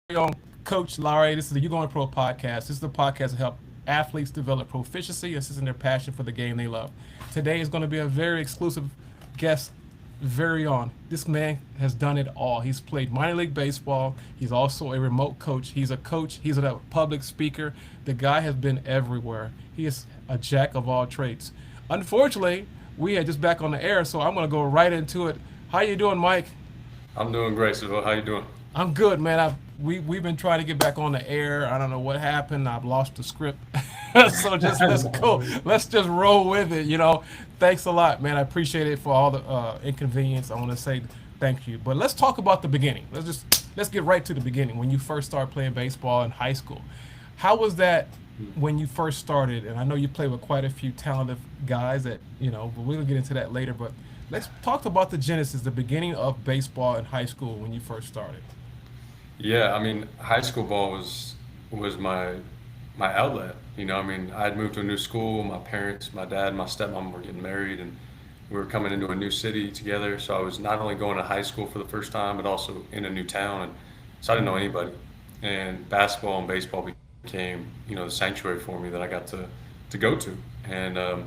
very own Coach Larry. This is the YouGoin'Pro podcast. This is the podcast to help athletes develop proficiency and assist in their passion for the game they love. Today is going to be a very exclusive guest, very on. This man has done it all. He's played minor league baseball. He's also a remote coach. He's a coach. He's a public speaker. The guy has been everywhere. He is a jack of all trades. Unfortunately, we are just back on the air, so I'm going to go right into it. How you doing, Mike? I'm doing great, Sylvia. How you doing? I'm good, man. We've been trying to get back on the air. I don't know what happened. I've lost the script. So just let's go. Let's just roll with it. Thanks a lot, man. I appreciate it for all the inconvenience. I want to say thank you. But let's talk about the beginning. Let's get right to the beginning. When you first started playing baseball in high school, how was that when you first started? And I know you played with quite a few talented guys but we'll get into that later. But let's talk about the genesis, the beginning of baseball in high school when you first started. Yeah, I mean, high school ball was my outlet. I had moved to a new school. My parents, my dad, and my stepmom were getting married, and we were coming into a new city together. So I was not only going to high school for the first time, but also in a new town, and so I didn't know anybody. And basketball and baseball became, the sanctuary for me that I got to go to. And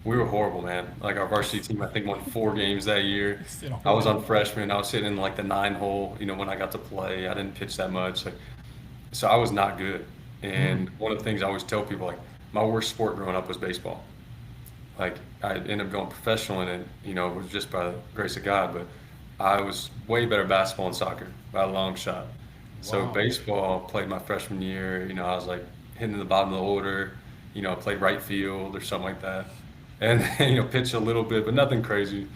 we were horrible, man. Like our varsity team, I think won 4 games that year. I was on freshman. I was sitting in like the 9 hole. When I got to play, I didn't pitch that much. Like, so I was not good. And one of the things I always tell people, like my worst sport growing up was baseball. Like I ended up going professional in it. It was just by the grace of God. But I was way better at basketball and soccer by a long shot. So Wow. baseball played my freshman year. I was like hitting the bottom of the order. I played right field or something like that, and pitched a little bit, but nothing crazy.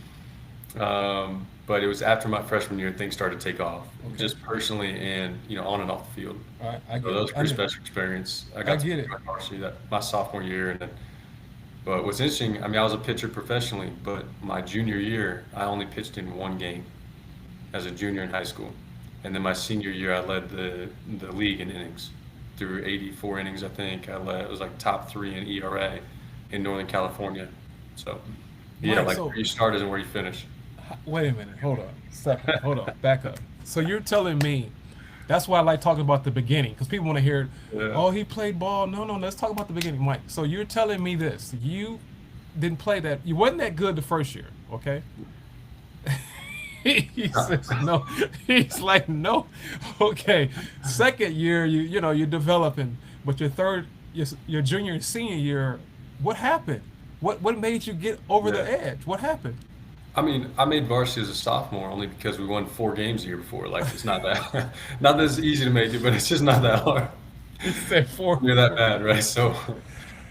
But it was after my freshman year things started to take off, Okay. just personally and on and off the field. All right. I So get that it. was a pretty special experience. I I got to get play it. my varsity that my sophomore year, and then. But what's interesting, I mean, I was a pitcher professionally, but my junior year, I only pitched in 1 game as a junior in high school. And then my senior year, I led the league in innings through 84 innings, I think. It was like top three in ERA in Northern California. So, yeah, Mike, like so where you start isn't where you finish. wait a minute. Hold on. Second. Hold on. Back up. So you're telling me that's why I like talking about the beginning because people want to hear, Yeah. oh, he played ball. No, no, let's talk about the beginning, Mike. So you're telling me this. You didn't play that. You wasn't that good the first year, okay? He says no. He's like, no. Okay. Second year, you're developing, but your junior and senior year, what happened? What made you get over the Yeah. edge? What happened? I mean, I made varsity as a sophomore only because we won 4 games the year before. Like, it's not that, not that it's easy to make it, but it's just not that hard. He said four. You're that bad, right? So,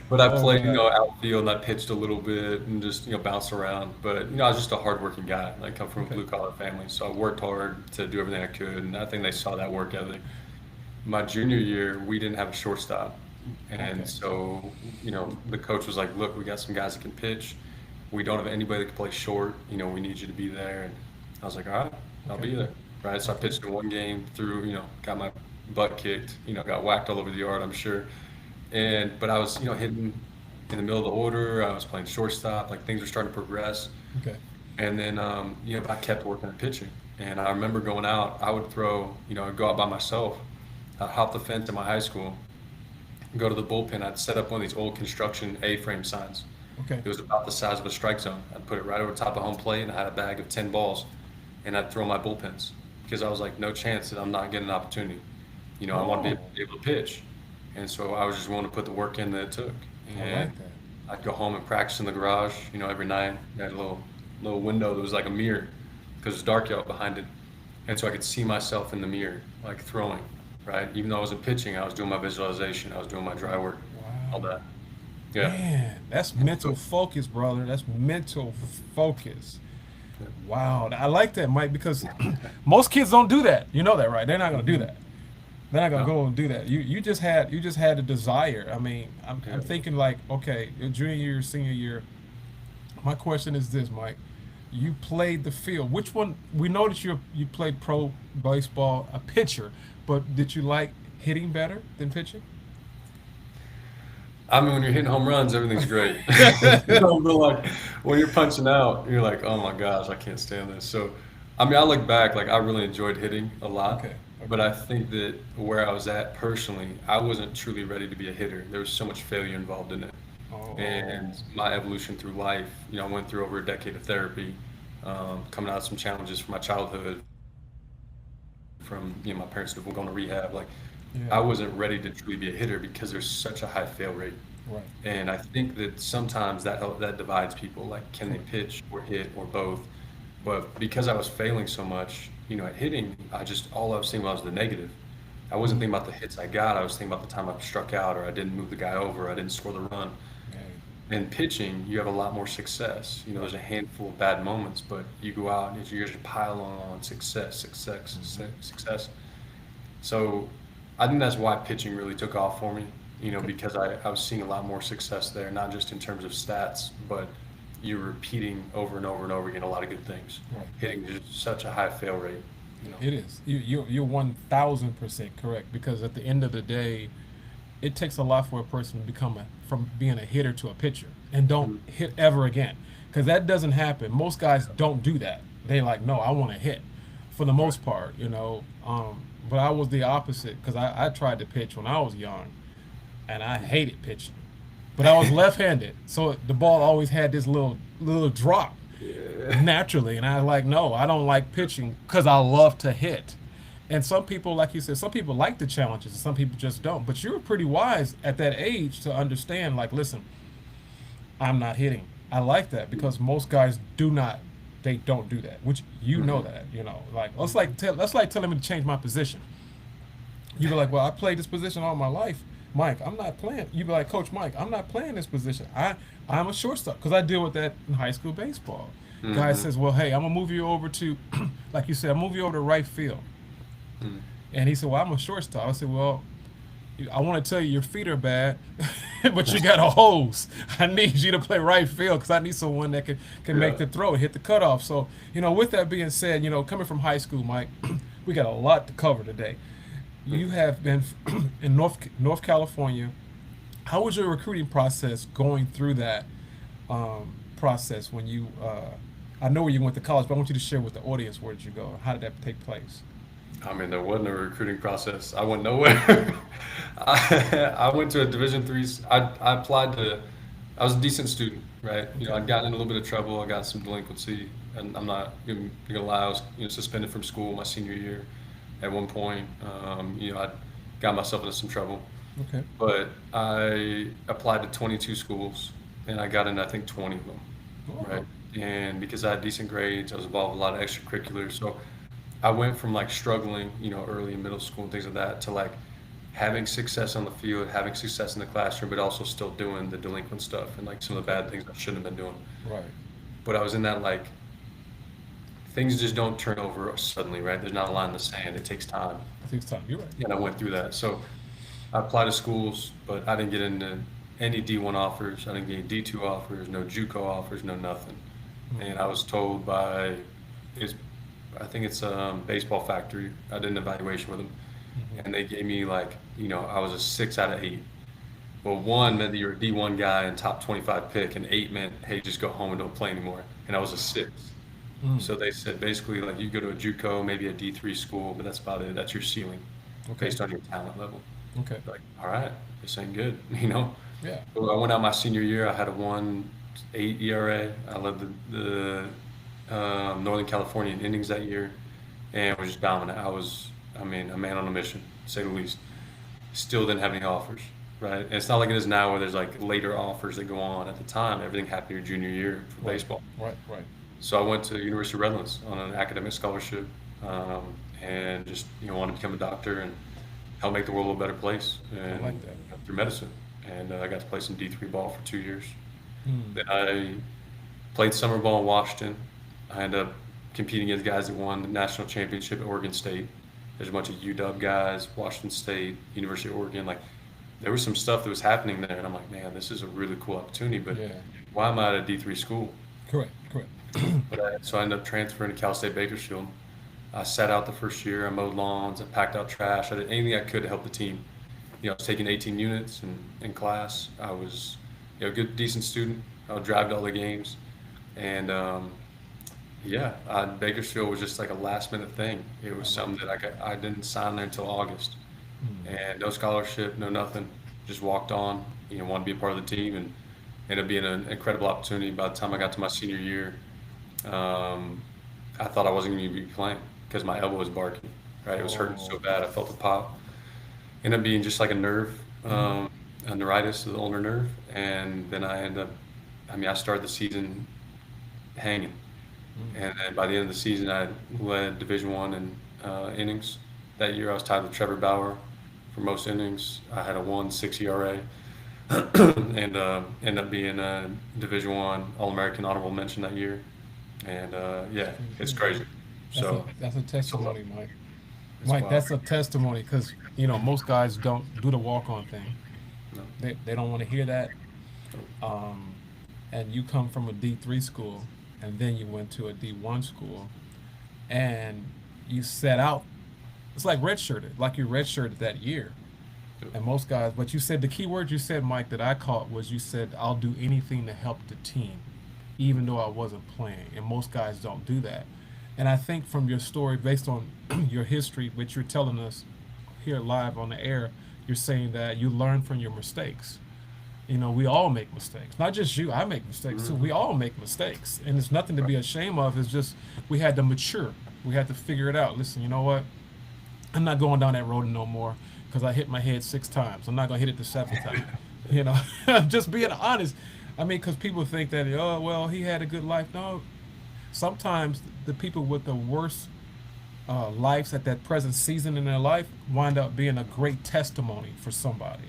but I Oh played, my. outfield and I pitched a little bit and just, bounced around. But, I was just a hardworking guy. I come from a Okay. blue collar family, so I worked hard to do everything I could, and I think they saw that work ethic. My junior year, we didn't have a shortstop, and Okay. so, the coach was like, "Look, we got some guys that can pitch. We don't have anybody that can play short. We need you to be there." And I was like, "All right, I'll Okay. be there." Right. So I pitched in 1 game, threw, got my butt kicked, got whacked all over the yard, I'm sure. But I was, hitting in the middle of the order. I was playing shortstop. Like things were starting to progress. Okay. And then, I kept working at pitching. And I remember going out. I would throw, I'd go out by myself. I'd hop the fence in my high school, go to the bullpen. I'd set up one of these old construction A-frame signs. Okay. It was about the size of a strike zone. I'd put it right over top of home plate, and I had a bag of 10 balls, and I'd throw my bullpens because I was like, no chance that I'm not getting an opportunity. I want to Oh, be able to pitch. And so I was just willing to put the work in that it took. I And like that. I'd go home and practice in the garage, every night. I had a little window that was like a mirror because it was dark out behind it. And so I could see myself in the mirror, like throwing, right? Even though I wasn't pitching, I was doing my visualization, I was doing my dry work, all Wow. that. Yeah. Man, that's mental focus, brother. That's mental focus. Wow. I like that, Mike, because most kids don't do that. You know that, right? They're not gonna do that. They're not gonna No. go and do that. You just had a desire. I mean, I'm Yeah. thinking like, okay, your junior year, senior year. My question is this, Mike. You played the field. Which one? We know that you played pro baseball, a pitcher, but did you like hitting better than pitching? I mean, when you're hitting home runs, everything's great. But like when you're punching out, you're like, oh my gosh, I can't stand this. So, I mean, I look back, like I really enjoyed hitting a lot. Okay. But Okay. I think that where I was at personally, I wasn't truly ready to be a hitter. There was so much failure involved in it. Oh, And my evolution through life, I went through over a decade of therapy, coming out of some challenges from my childhood, from my parents going to rehab. Like, I yeah. wasn't ready to truly be a hitter because there's such a high fail rate. Right. And I think that sometimes that divides people. Like, can they Correct. pitch or hit or both? But because I was failing so much, at hitting, all I was thinking about was the negative. I wasn't Mm. thinking about the hits I got. I was thinking about the time I struck out, or I didn't move the guy over, or I didn't score the run. Hey. In pitching, you have a lot more success. Right. There's a handful of bad moments, but you go out and you just pile on success, success, Hmm. success. So I think that's why pitching really took off for me, Okay. because I was seeing a lot more success there, not just in terms of stats, but you're repeating over and over and over again a lot of good things. Right. Right. Hitting just such a high fail rate. It is. You're 1,000% correct because at the end of the day, it takes a lot for a person to become from being a hitter to a pitcher and don't Mm, hit ever again because that doesn't happen. Most guys don't do that. They like, no, I want to hit for the right. most part. But I was the opposite because I tried to pitch when I was young and I hated pitching. But I was left-handed, so the ball always had this little drop Yeah. naturally, and I was like, no, I don't like pitching because I love to hit. And some people, like you said, some people like the challenges, and some people just don't. But you were pretty wise at that age to understand, like, listen, I'm not hitting. I like that because most guys do not, they don't do that. Which you know Mhm. that, like that's like telling me to change my position. You be like, well, I played this position all my life, Mike. I'm not playing. You be like, Coach Mike, I'm not playing this position. I'm a shortstop because I deal with that in high school baseball. Guy Mhm. says, well, hey, I'm gonna move you over to, like you said, I'm move you over to right field. Mhm. And he said, well, I'm a shortstop. I said, well, I want to tell you your feet are bad, but you got a hose. I need you to play right field because I need someone that can make Yeah. the throw and hit the cutoff. So, with that being said, coming from high school, Mike, we got a lot to cover today. You Mhm. have been in North California. How was your recruiting process going through that process when you? I know where you went to college, but I want you to share with the audience where did you go? How did that take place? I mean, there wasn't a recruiting process. I went nowhere. I went to a Division 3. I applied to. I was a decent student, right? Okay. I'd gotten in a little bit of trouble. I got some delinquency, and I'm not gonna lie. I was, suspended from school my senior year. At one point, I got myself into some trouble, Okay. but I applied to 22 schools, and I got in, I think, 20 of them, right? Oh, And because I had decent grades, I was involved in a lot of extracurriculars, so I went from like struggling, early in middle school and things like that to like having success on the field, having success in the classroom, but also still doing the delinquent stuff and like some of the okay. bad things I shouldn't have been doing. Right. But I was in that like things just don't turn over suddenly, right? There's not a line in the sand. It takes time. It takes time. You're right. And I went through that. So I applied to schools, but I didn't get into any D1 offers. I didn't get any D2 offers, no JUCO offers, no nothing. And I Mm-hmm. was told by, is I think it's Baseball Factory. I did an evaluation with them, Mm-hmm. and they gave me like, I was a 6 out of 8. Well, one meant that you're a D1 guy and top 25 pick, and 8 meant, hey, just go home and don't play anymore. And I was a 6. Mm. So they said basically like you go to a JUCO, maybe a D3 school, but that's about it. That's your ceiling Okay. based on your talent level. Okay. Like, all right, this ain't good. Yeah. Well, I went out my senior year. I had a 1.8 ERA. I led the Northern California in innings that year, and was just dominant. I mean, a man on a mission, to say the least. Still didn't have any offers, right? And it's not like it is now where there's like later offers that go on. At the time, everything happened your junior year for Right. baseball. Right. Right. So I went to University of Redlands on an academic scholarship, and just wanted to become a doctor and help make the world a little better place, I and like that. through medicine. And I got to play some D3 ball for 2 years. Mm. Then I played summer ball in Washington. I ended up competing against guys that won the national championship at Oregon State. There's a bunch of UW guys, Washington State, University of Oregon. Like, there was some stuff that was happening there, and I'm like, man, this is a really cool opportunity. But Yeah. why am I at a D3 school? Correct. Correct. So I ended up transferring to Cal State Bakersfield. I sat out the first year. I mowed lawns. I packed out trash. I did anything I could to help the team. I was taking 18 units in class. I was, a good, decent student. I would drive to all the games, and Yeah, Bakersfield was just like a last minute thing. It I was love something that I didn't sign there until August, it. Mm. and no scholarship, no nothing. Just walked on, wanted to be a part of the team, and ended up being an incredible opportunity. By the time I got to my senior year, um, I thought I wasn't going to be playing because my elbow was barking. Right, it was hurting so Oh. bad. I felt the pop. Ended up being just like a nerve, Mm. a neuritis of the ulnar nerve, and then I ended up. I mean, I started the season hanging. Mm. And then by the end of the season, I led Division One in innings. That year, I was tied with Trevor Bauer for most innings. I had a 1.6 ERA, and ended up being a Division One All-American honorable mention that year. And That's yeah, pretty it's good. crazy. So That's a it's a lot. testimony, Mike. It's Mike, wild. that's a testimony because most guys don't do the walk on thing. No, They don't want to hear that. Um, and you come from a D3 school, and then you went to a D1 school, and you set out. It's like redshirted, like you redshirted that year. no. And most guys, but you said the key word you said, Mike, that I caught was you said, I'll do anything to help the team, even though I wasn't playing. And most guys don't do that. And I think from your story, based on your history, which you're telling us here live on the air, you're saying that you learn from your mistakes. We all make mistakes. Not just you, I make mistakes too. Mhm. We all make mistakes. And it's nothing to be ashamed of. It's just we had to mature. We had to figure it out. Listen, you know what? I'm not going down that road no more because I hit my head 6 times. I'm not gonna hit it the seventh time. You know, just being honest. I mean, because people think that oh well, he had a good life. No, sometimes the people with the worst lives at that present season in their life wind up being a great testimony for somebody.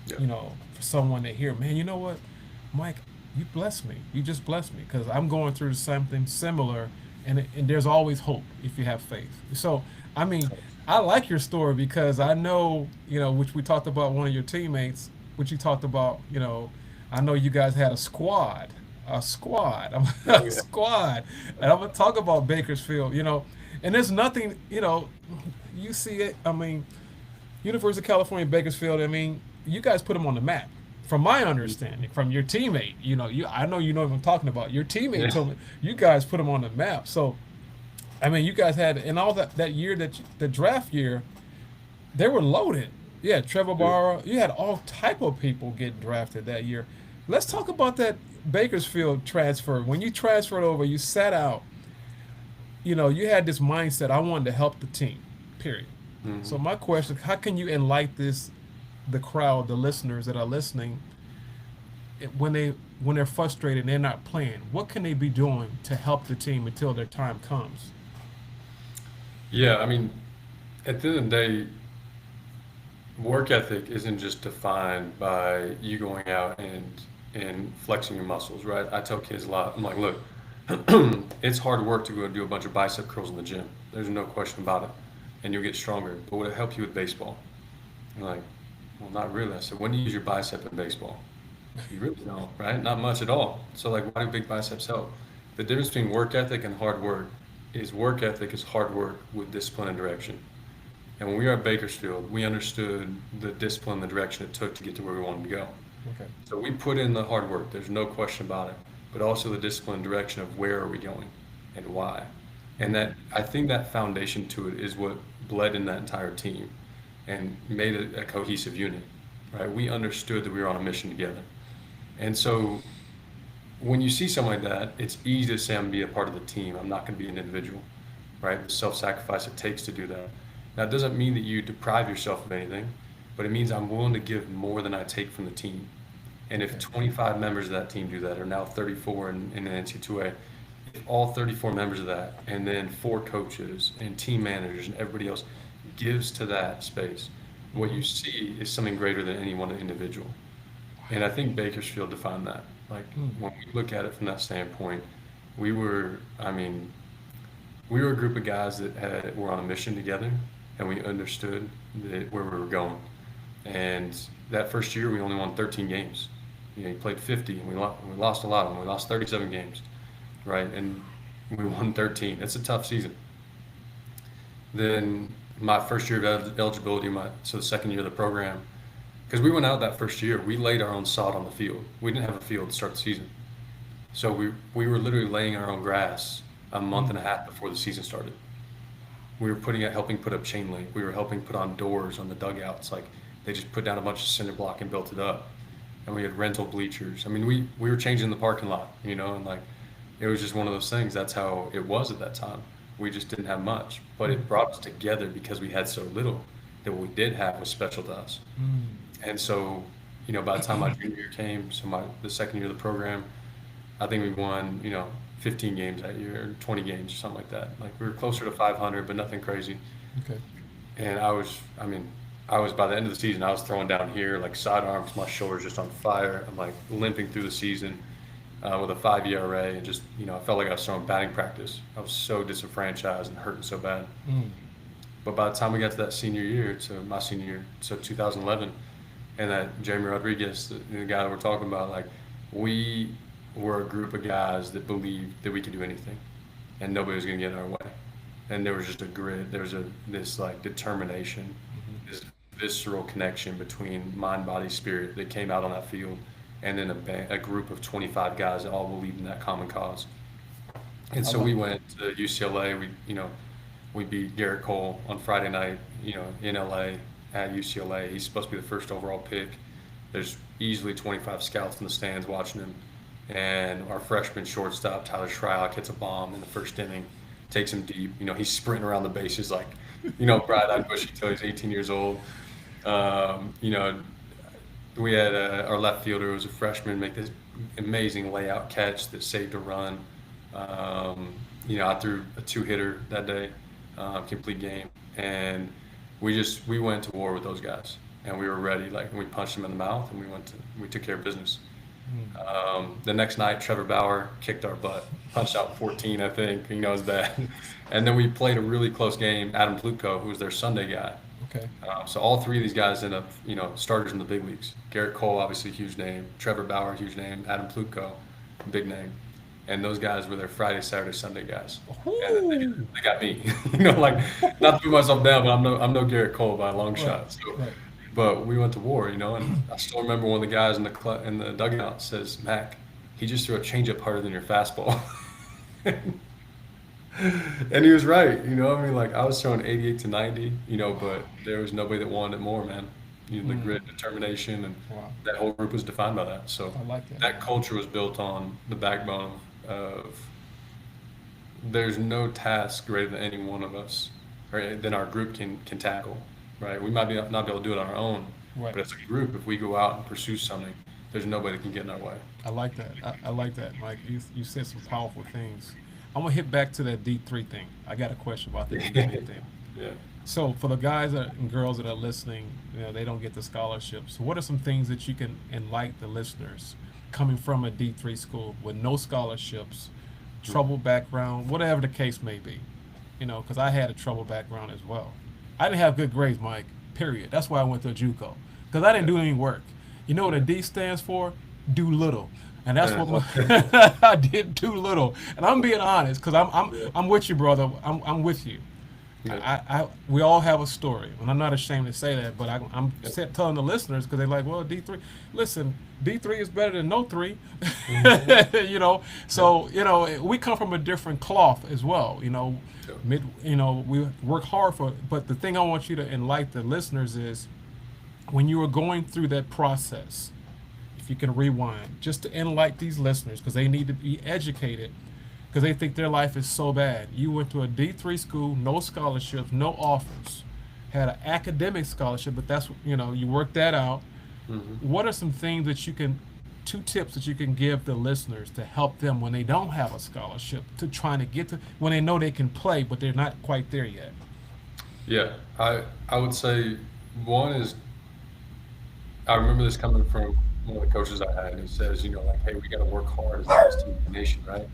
Yeah. For someone to hear, man, you know what, Mike, you blessed me. You just blessed me because I'm going through something similar, and there's always hope if you have faith. So, I mean, I like your story because I know, which we talked about one of your teammates, which you talked about, I know you guys had a squad, Oh a yeah. squad, and I'm gonna talk about Bakersfield, and there's nothing, you see it. I mean, University of California, Bakersfield. I mean, you guys put them on the map. From my understanding, from your teammate, I know you know what I'm talking about. Your teammate Yeah. told me you guys put them on the map. So, I mean, you guys had in all that year the draft year, they were loaded. Yeah, Trevor Yeah. Bauer. You had all type of people get drafted that year. Let's talk about that Bakersfield transfer. When you transferred over, you sat out. You had this mindset. I wanted to help the team. Period. So Mhm. my question: how can you enlighten the crowd, the listeners that are listening, when they're frustrated and they're not playing? What can they be doing to help the team until their time comes? Yeah, I mean, at the end of the day, work ethic isn't just defined by you going out and flexing your muscles, right? I tell kids a lot. I'm like, look, it's hard work to go do a bunch of bicep curls in the gym. There's no question about it, and you'll get stronger. But will it help you with baseball? I'm like, well, not really. I said, when do you use your bicep in baseball? You really don't, right? Not much at all. So like, why do big biceps help? The difference between work ethic and hard work ethic is hard work with discipline and direction. And when we were at Bakersfield, we understood the discipline, the direction it took to get to where we wanted to go. Okay. So we put in the hard work, there's no question about it, but also the discipline and direction of where are we going and why. And that I think that foundation to it is what bled in that entire team and made it a cohesive unit, right? We understood that we were on a mission together. And so when you see something like that, it's easy to say I'm gonna be a part of the team. I'm not gonna be an individual, right? The self-sacrifice it takes to do that. Now, it doesn't mean that you deprive yourself of anything, but it means I'm willing to give more than I take from the team. And if Okay. 25 members of that team do that, or now 34 in the NC2A, if all 34 members of that, and then four coaches and team managers and everybody else gives to that space, what Mm-hmm. you see is something greater than any one individual. And I think Bakersfield defined that. Like Mm. when we look at it from that standpoint, we were, I mean, we were a group of guys that were on a mission together, and we understood where we were going. And that first year, we only won 13 games. You played 50, and we lost a lot of them. We lost 37 games, right? And we won 13. It's a tough season. Then my first year of eligibility, so the second year of the program, because we went out that first year, we laid our own sod on the field. We didn't have a field to start the season. So we were literally laying our own grass a month and a half before the season started. We were helping put up chain link. We were helping put on doors on the dugouts. Like they just put down a bunch of cinder block and built it up. And we had rental bleachers. I mean, we were changing the parking lot, and like it was just one of those things. That's how it was at that time. We just didn't have much, but it brought us together because we had so little that what we did have was special to us. And so, by the time my junior year came, so the second year of the program, I think we won, 15 games that year, or 20 games, or something like that. Like we were closer to 500, but nothing crazy. Okay. And I was by the end of the season, I was throwing down here like sidearms, my shoulders just on fire. I'm like limping through the season with a 5 ERA, and just I felt like I was throwing batting practice. I was so disenfranchised and hurting so bad. But by the time we got to that senior year, to my senior year, so 2011, and that Jamie Rodriguez, the guy that we're talking about, like we were a group of guys that believed that we could do anything, and nobody was going to get in our way. And there was just a grit. There was this like determination, this visceral connection between mind, body, spirit that came out on that field, and then a group of 25 guys that all believed in that common cause. And so we went to UCLA. We beat Garrett Cole on Friday night, in LA at UCLA. He's supposed to be the first overall pick. There's easily 25 scouts in the stands watching him. And our freshman shortstop, Tyler Shryock, hits a bomb in the first inning, takes him deep. He's sprinting around the bases like, bright-eyed, bushy till he's 18 years old. We had our left fielder, who was a freshman, make this amazing layout catch that saved a run. I threw a two-hitter that day, complete game. And we went to war with those guys. And we were ready, like, we punched them in the mouth, and we took care of business. The next night, Trevor Bauer kicked our butt, punched out 14, I think. It was bad. And then we played a really close game. Adam Plutko, who was their Sunday guy. Okay. So all three of these guys end up, starters in the big leagues. Garrett Cole, obviously, huge name. Trevor Bauer, huge name. Adam Plutko, big name. And those guys were their Friday, Saturday, Sunday guys. And they got me. Like, not to put myself down, but I'm no Garrett Cole by a long shot. So. Right. But we went to war, and I still remember one of the guys in the dugout says, "Mac, he just threw a changeup harder than your fastball." And he was right, like I was throwing 88 to 90, but there was nobody that wanted it more, man. The grit, determination, and that whole group was defined by that. So I like that. That culture was built on the backbone of there's no task greater than any one of us, right, than our group can tackle. Right, we might not be able to do it on our own, Right. but as a group, if we go out and pursue something, there's nobody that can get in our way. I like that. I like that, Mike. You said some powerful things. I'm gonna hit back to that D3 thing. I got a question about the D3 thing. Yeah. So for the guys and girls that are listening, they don't get the scholarships. What are some things that you can enlighten the listeners coming from a D3 school with no scholarships, troubled background, whatever the case may be? Because I had a troubled background as well. I didn't have good grades, Mike, period. That's why I went to a JUCO, because I didn't do any work. You know what a D stands for? Do little. And that's what I did, too little. And I'm being honest, because I'm with you, brother. I'm with you. Yeah. We all have a story, and I'm not ashamed to say that. But I'm telling the listeners, because they're like, well, D3. Listen, D3 is better than no 3. So we come from a different cloth as well. We work hard for it. But the thing I want you to enlighten the listeners is, when you were going through that process, if you can rewind, just to enlighten these listeners, because they need to be educated, because they think their life is so bad. You went to a D3 school, no scholarships, no offers, had an academic scholarship, but that's, you worked that out. What are some things that 2 tips that you can give the listeners to help them when they don't have a scholarship, to trying to get to, when they know they can play, but they're not quite there yet? Yeah, I would say one is, I remember this coming from one of the coaches I had, and he says, like, hey, we got to work hard as the best team in the nation, right?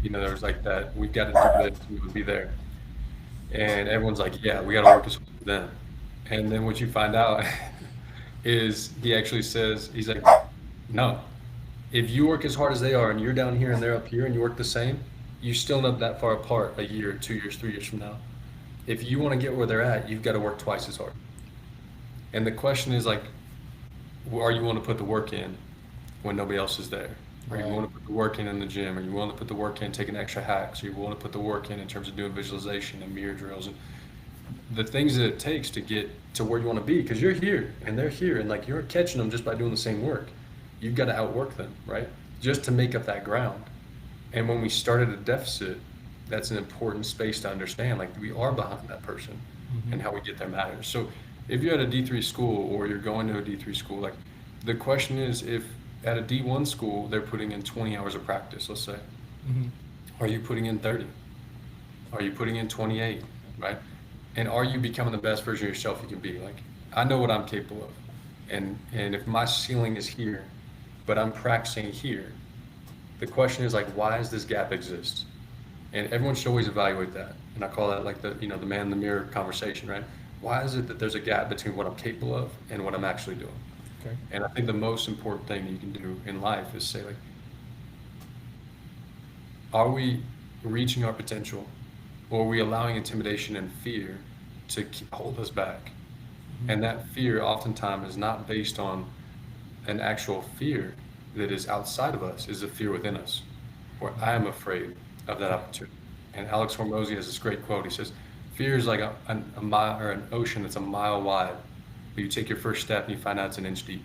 There was like that, we got to do this, we would be there. And everyone's like, yeah, we got to work as hard as them. And then what you find out is he actually says, he's like, no, if you work as hard as they are and you're down here and they're up here and you work the same, you're still not that far apart a year, 2 years, 3 years from now. If you want to get where they're at, you've got to work twice as hard. And the question is, like, are you willing to put the work in when nobody else is there? Are you Right. willing to put the work in the gym? Are you willing to put the work in taking extra hacks? Are you willing to put the work in terms of doing visualization and mirror drills and the things that it takes to get to where you want to be? Because you're here and they're here, and like you're catching them just by doing the same work. You've got to outwork them, right? Just to make up that ground. And when we start at a deficit, that's an important space to understand. Like we are behind that person, Hmm. and how we get there matters. So if you're at a D3 school or you're going to a D3 school, like the question is if at a D1 school they're putting in 20 hours of practice, let's say, Hmm. are you putting in 30? Are you putting in 28, right? And are you becoming the best version of yourself you can be? Like I know what I'm capable of. And if my ceiling is here, but I'm practicing here, the question is like, why does this gap exist? And everyone should always evaluate that. And I call that like the, the man in the mirror conversation, right? Why is it that there's a gap between what I'm capable of and what I'm actually doing? Okay. And I think the most important thing you can do in life is say like, are we reaching our potential, or are we allowing intimidation and fear to hold us back? Hmm. And that fear oftentimes is not based on an actual fear that is outside of us, is a fear within us, where I am afraid of that opportunity. And Alex Hormozy has this great quote. He says, fear is like a mile or an ocean that's a mile wide, but you take your first step and you find out it's an inch deep.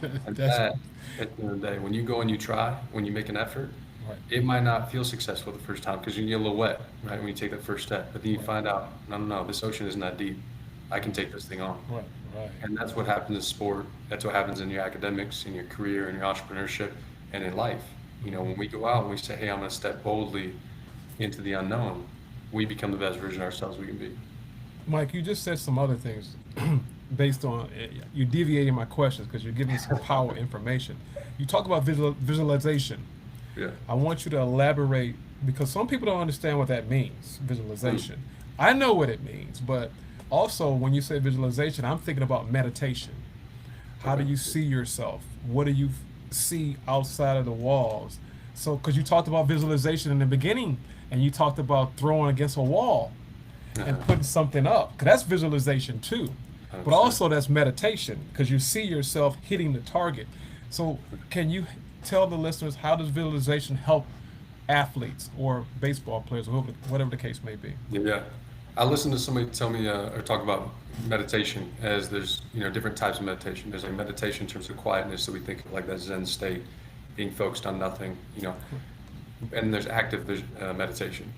And That's that, at the end of the day, when you go and you try, when you make an effort, right. it might not feel successful the first time because you get a little wet, right? When you take that first step, but then you Right. find out, no, no, no, this ocean isn't that deep. I can take this thing on. Right. Right. And that's what happens in sport. That's what happens in your academics, in your career, in your entrepreneurship, and in life. When we go out and we say, hey, I'm going to step boldly into the unknown, we become the best version of ourselves we can be. Mike, you just said some other things based on you're deviating my questions because you're giving some power information. You talk about visualization. Yeah. I want you to elaborate because some people don't understand what that means, Mm. visualization. I know what it means, but also when you say visualization, I'm thinking about meditation. How do Okay. you see yourself? What do you see outside of the walls? So, because you talked about visualization in the beginning and you talked about throwing against a wall and Uh-huh. putting something up, because that's visualization too. But 100%. also that's meditation because you see yourself hitting the target. So, can you tell the listeners how does visualization help athletes or baseball players, or whatever the case may be? Yeah. I listened to somebody tell me or talk about meditation as there's, different types of meditation. There's like meditation in terms of quietness that we think of like that Zen state, being focused on nothing. And there's active meditation.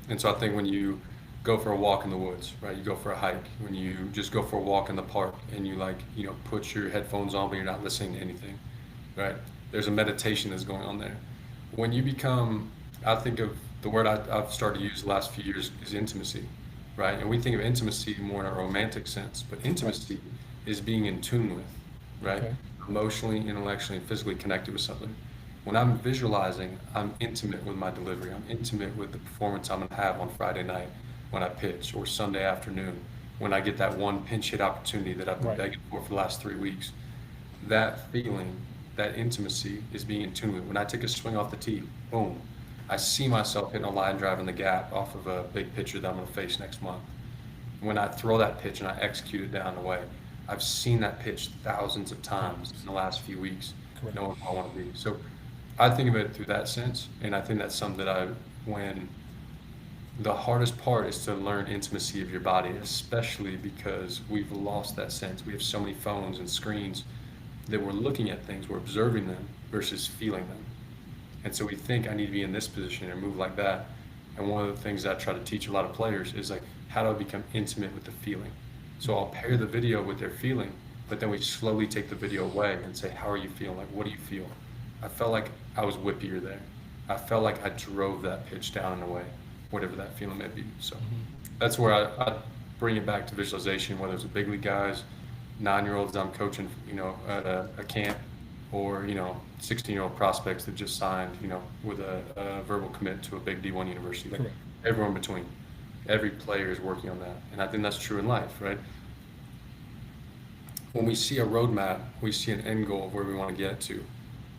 And so I think when you go for a walk in the woods, right? You go for a hike, when you just go for a walk in the park and you put your headphones on, but you're not listening to anything, right? There's a meditation that's going on there. When you become, I think of the word I've started to use the last few years is intimacy, right? And we think of intimacy more in a romantic sense, but Right. intimacy is being in tune with, right? Okay. Emotionally, intellectually, and physically connected with something. When I'm visualizing, I'm intimate with my delivery. I'm intimate with the performance I'm gonna have on Friday night when I pitch, or Sunday afternoon when I get that one pinch hit opportunity that I've been Right. begging for the last 3 weeks. That feeling, that intimacy is being in tune with. When I take a swing off the tee, boom, I see myself hitting a line drive in the gap off of a big pitcher that I'm going to face next month. When I throw that pitch and I execute it down the way, I've seen that pitch thousands of times in the last few weeks, Correct. knowing who I want to be. So I think of it through that sense, and I think that's something that when the hardest part is to learn intimacy of your body, especially because we've lost that sense. We have so many phones and screens that we're looking at things, we're observing them versus feeling them. And so we think I need to be in this position and move like that. And one of the things that I try to teach a lot of players is like, how do I become intimate with the feeling? So I'll pair the video with their feeling, but then we slowly take the video away and say, how are you feeling? Like, what do you feel? I felt like I was whippier there. I felt like I drove that pitch down and away, whatever that feeling may be. So that's where I bring it back to visualization, whether it's the big league guys, 9-year-olds I'm coaching, at a camp, or 16-year-old prospects that just signed, with a verbal commit to a big D1 university. Like Correct. everyone between, every player is working on that, and I think that's true in life, right? When we see a roadmap, we see an end goal of where we want to get to,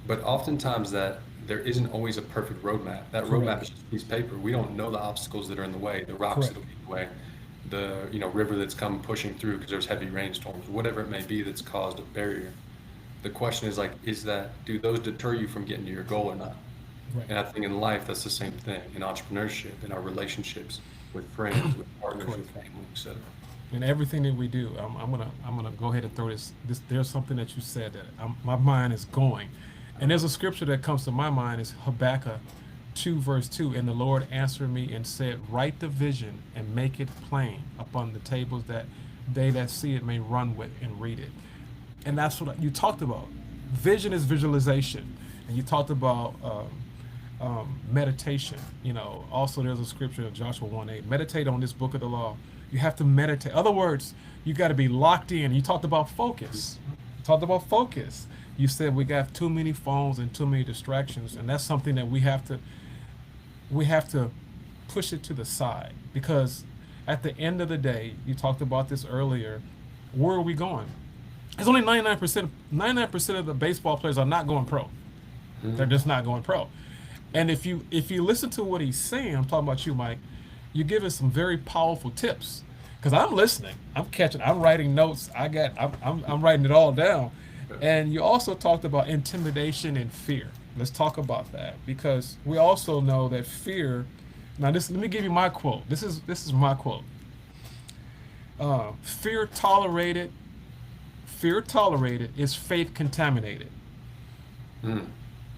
but oftentimes that there isn't always a perfect roadmap. That roadmap Correct. is just a piece of paper. We don't know the obstacles that are in the way, the rocks Correct. that are in the way, the river that's come pushing through because there's heavy rainstorms, whatever it may be that's caused a barrier. The question is like, do those deter you from getting to your goal or not? Right. And I think in life, that's the same thing, in entrepreneurship, in our relationships with friends, with partners, Correct. with family, etc. In everything that we do, I'm gonna go ahead and throw this. There's something that you said that my mind is going, and there's a scripture that comes to my mind is Habakkuk 2 verse 2, and the Lord answered me and said, write the vision and make it plain upon the tables, that they that see it may run with and read it. And that's what you talked about. Vision is visualization, and you talked about meditation. Also there's a scripture of Joshua 1:8. Meditate on this book of the law. You have to meditate. Other words, you got to be locked in. You talked about focus. You said we got too many phones and too many distractions, and that's something that we have to push it to the side, because at the end of the day, you talked about this earlier. Where are we going? It's only 99% of the baseball players are not going pro. They're just not going pro. And if you listen to what he's saying, I'm talking about you, Mike, you're giving some very powerful tips. Because I'm listening, I'm catching, I'm writing notes. I'm writing it all down. And you also talked about intimidation and fear. Let's talk about that, because we also know that fear. Now, let me give you my quote. This is my quote. Fear tolerated is faith contaminated. Mm.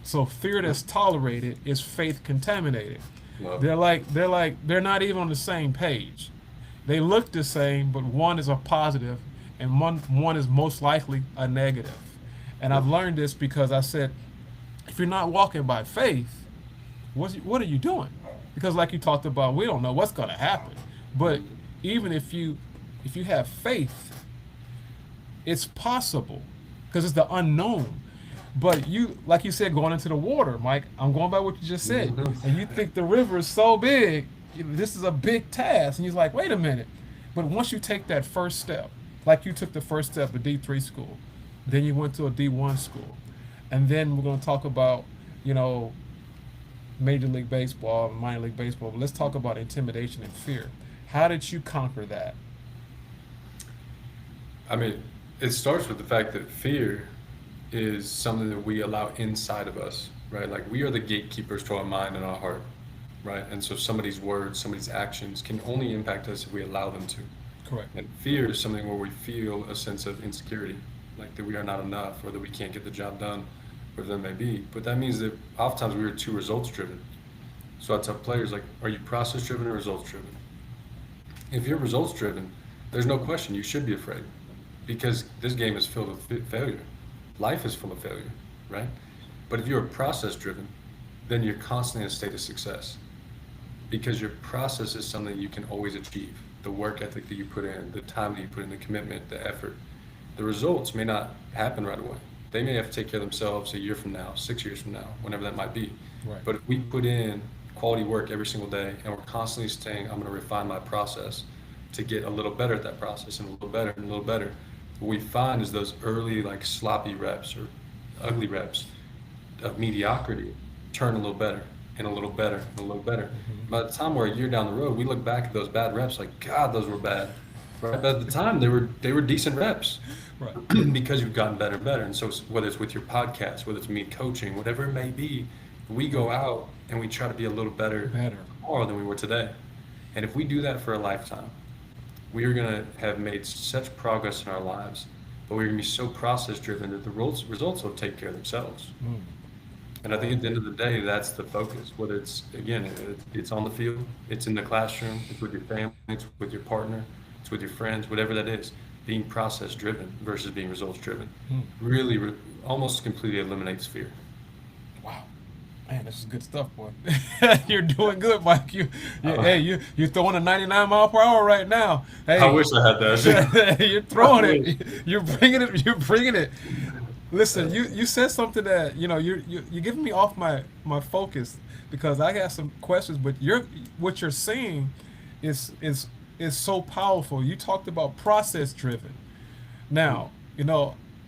So fear that's tolerated is faith contaminated. Love They're not even on the same page. They look the same, but one is a positive and one is most likely a negative. And I've learned this because I said, if you're not walking by faith, what are you doing? Because like you talked about, we don't know what's going to happen. But even if you have faith, it's possible, because it's the unknown. But you, like you said, going into the water, Mike, I'm going by what you just said. And you think the river is so big, this is a big task. And you're like, wait a minute. But once you take that first step, like you took the first step at D3 school, then you went to a D1 school. And then we're going to talk about, Major League Baseball, minor league baseball. But let's talk about intimidation and fear. How did you conquer that? I mean, it starts with the fact that fear is something that we allow inside of us, right? Like, we are the gatekeepers to our mind and our heart, right? And so somebody's words, somebody's actions can only impact us if we allow them to. Correct. And fear is something where we feel a sense of insecurity, like that we are not enough, or that we can't get the job done, whatever that may be. But that means that oftentimes we are too results driven. So I tell players, like, are you process driven or results driven? If you're results driven, there's no question you should be afraid, because this game is filled with failure. Life is full of failure, right? But if you're process driven, then you're constantly in a state of success, because your process is something you can always achieve. The work ethic that you put in, the time that you put in, the commitment, the effort. The results may not happen right away. They may have to take care of themselves a year from now, 6 years from now, whenever that might be. Right. But if we put in quality work every single day, and we're constantly saying, I'm going to refine my process to get a little better at that process, and a little better and a little better, what we find is those early, like, sloppy reps or ugly reps of mediocrity turn a little better and a little better and a little better. Mm-hmm. By the time we're a year down the road, we look back at those bad reps like, God, those were bad. Right? But at the time, they were decent reps. Right. Because you've gotten better and better. And so whether it's with your podcast, whether it's me coaching, whatever it may be, we go out and we try to be a little better tomorrow than we were today. And if we do that for a lifetime, we are going to have made such progress in our lives, but we're going to be so process driven that the results will take care of themselves. Mm. And I think at the end of the day, that's the focus. Whether it's, again, it's on the field, it's in the classroom, it's with your family, it's with your partner, it's with your friends, whatever that is. Being process driven versus being results driven really almost completely eliminates fear. Wow, man, this is good stuff, boy. You're doing good, Mike. Hey, you're throwing a 99 mile per hour right now. Hey, I wish I had that. You're throwing it. You're bringing it. You're bringing it. Listen, you said something that you're giving me off my focus, because I got some questions, but what you're saying is so powerful. You talked about process driven. Now,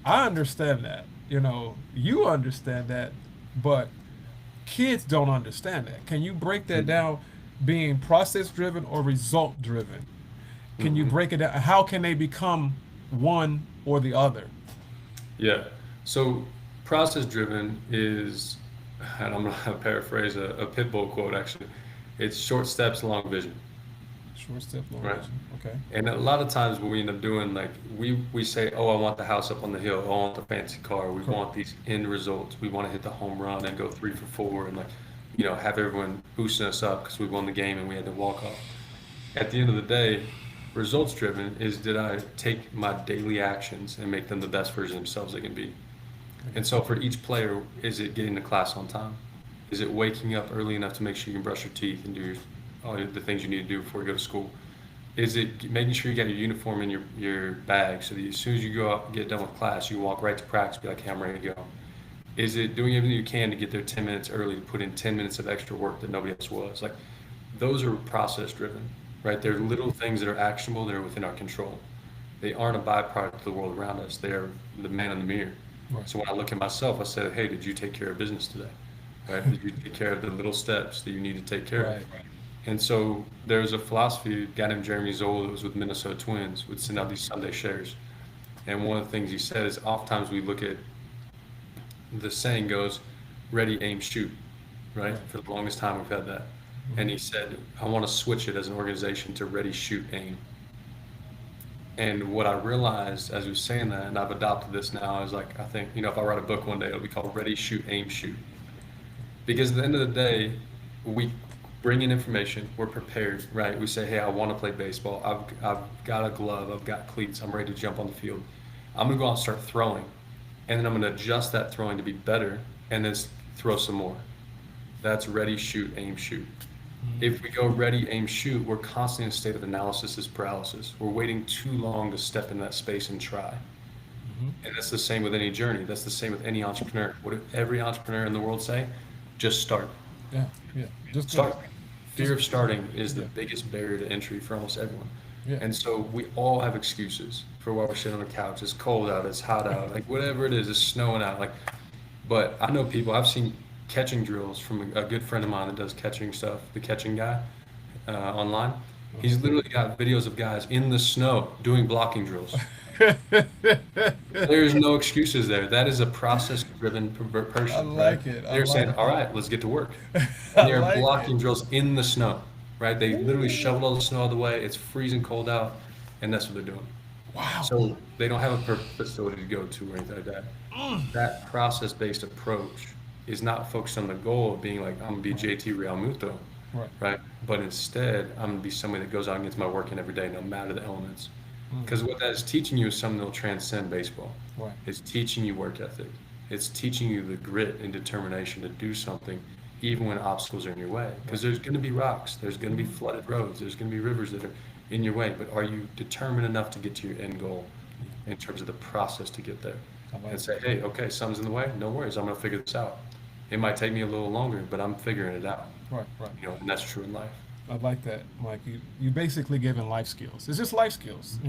I understand that. You understand that, but kids don't understand that. Can you break that down, being process driven or result driven? Can you break it down? How can they become one or the other? Yeah. So process driven is, and I'm gonna paraphrase a Pitbull quote actually. It's short steps, long vision, Short step, long right? vision. Okay. And a lot of times what we end up doing, like we say, oh, I want the house up on the hill, oh, I want the fancy car, we Correct. want these end results, we want to hit the home run and go 3 for 4, and like, have everyone boosting us up because we won the game and we had to walk off. At the end of the day, results driven is, did I take my daily actions and make them the best version of themselves they can be? And so for each player, is it getting to class on time? Is it waking up early enough to make sure you can brush your teeth and do all the things you need to do before you go to school? Is it making sure you got your uniform in your bag so that as soon as you go out and get done with class, you can walk right to practice, be like, hey, I'm ready to go? Is it doing everything you can to get there 10 minutes early, to put in 10 minutes of extra work that nobody else was? Like, those are process driven, right? They're little things that are actionable, that are within our control. They aren't a byproduct of the world around us. They're the man in the mirror. Right. So when I look at myself, I said, hey, did you take care of business today? Right? Did you take care of the little steps that you need to take care of? Right. And so there's a philosophy, a guy named Jeremy Zoll that was with Minnesota Twins, would send out these Sunday shares. And one of the things he said is, oftentimes we look at, the saying goes, ready, aim, shoot, right? Right. For the longest time we've had that. And Mhm. he said, I want to switch it as an organization to ready, shoot, aim. And what I realized as he was saying that, and I've adopted this now, is like, I think, if I write a book one day, it'll be called Ready, Shoot, Aim, Shoot. Because at the end of the day, we bring in information, we're prepared, right? We say, hey, I want to play baseball. I've got a glove, I've got cleats, I'm ready to jump on the field. I'm going to go out and start throwing. And then I'm going to adjust that throwing to be better and then throw some more. That's ready, shoot, aim, shoot. If we go ready, aim, shoot, we're constantly in a state of analysis is paralysis. We're waiting too long to step in that space and try. Mhm. And that's the same with any journey. That's the same with any entrepreneur. What did every entrepreneur in the world say? Just start. Yeah. Yeah. Just Start. Fear of starting is the Yeah. biggest barrier to entry for almost everyone. Yeah. And so we all have excuses for why we're sitting on the couch. It's cold out, it's hot out, like whatever it is, it's snowing out. Like, but I know people, I've seen catching drills from a good friend of mine that does catching stuff, the catching guy online. He's literally got videos of guys in the snow doing blocking drills. There's no excuses there. That is a process-driven I person, right? like it. I They're saying, like all it. right, let's get to work. I And they're like blocking it. drills in the snow, right? They literally shoveled all the snow out of the way. It's freezing cold out, and that's what they're doing. Wow. So they don't have a perfect facility to go to or anything like that. That process-based approach is not focused on the goal of being like, I'm gonna be JT Realmuto, Right. right? But instead, I'm gonna be somebody that goes out and gets my work in every day, no matter the elements. Because what that is teaching you is something that'll transcend baseball. Right. It's teaching you work ethic. It's teaching you the grit and determination to do something even when obstacles are in your way. Because there's going to be rocks, there's going to be flooded roads, there's going to be rivers that are in your way. But are you determined enough to get to your end goal in terms of the process to get there? I like And say, hey, okay, something's in the way. No worries, I'm going to figure this out. It might take me a little longer, but I'm figuring it out. Right. Right. And that's true in life. I like that, Mike. You basically giving life skills. It's just life skills,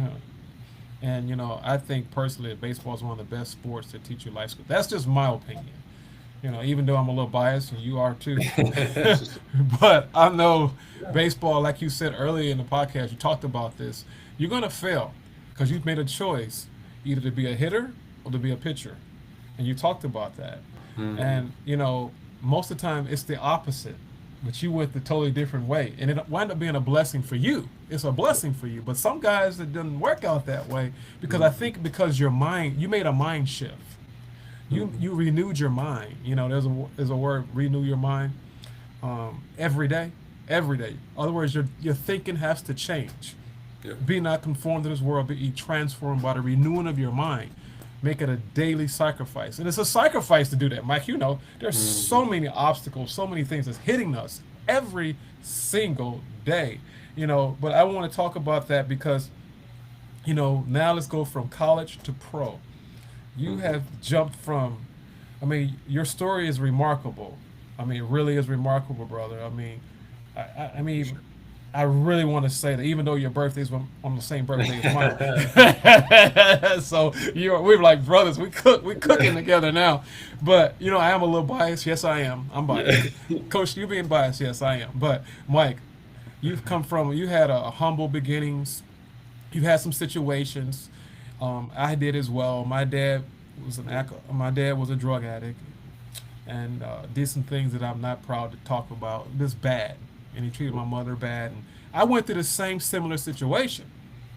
And I think personally, that baseball is one of the best sports that teach you life skills. That's just my opinion. Even though I'm a little biased, and you are too. But I know baseball, like you said earlier in the podcast, you talked about this. You're gonna fail because you've made a choice either to be a hitter or to be a pitcher, and you talked about that. And most of the time it's the opposite, but you went the totally different way, and it wound up being a blessing for you. It's a blessing for you. But some guys, it didn't work out that way because I think because your mind, you made a mind shift. You renewed your mind. There's a word, renew your mind, every day, every day. In other words, your thinking has to change. Yeah. Be not conformed to this world, but ye transformed by the renewing of your mind. Make it a daily sacrifice. And it's a sacrifice to do that, Mike. There's so many obstacles, so many things that's hitting us every single day. But I want to talk about that because, now let's go from college to pro. You have jumped from, your story is remarkable. It really is remarkable, brother. I really want to say that even though your birthday's on the same birthday as mine, so we're like brothers. We cooking together now. But I am a little biased. Yes, I am. I'm biased. Coach, you being biased? Yes, I am. But Mike, you had a humble beginnings. You had some situations. I did as well. My dad My dad was a drug addict, and did some things that I'm not proud to talk about. This bad, and he treated my mother bad, and I went through the same similar situation,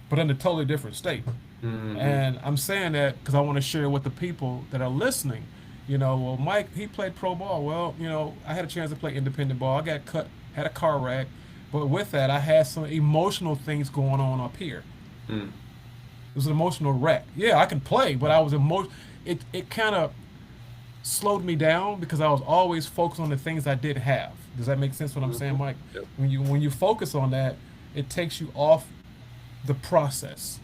but in a totally different state. Mm-hmm. And I'm saying that because I want to share with the people that are listening. Well, Mike, he played pro ball. Well, I had a chance to play independent ball. I got cut, had a car wreck, but with that, I had some emotional things going on up here. Mm. It was an emotional wreck. Yeah, I can play, but I was It kind of slowed me down because I was always focused on the things I did have. Does that make sense? What I'm Mm-hmm. saying, Mike? Yep. When you focus on that, it takes you off the process.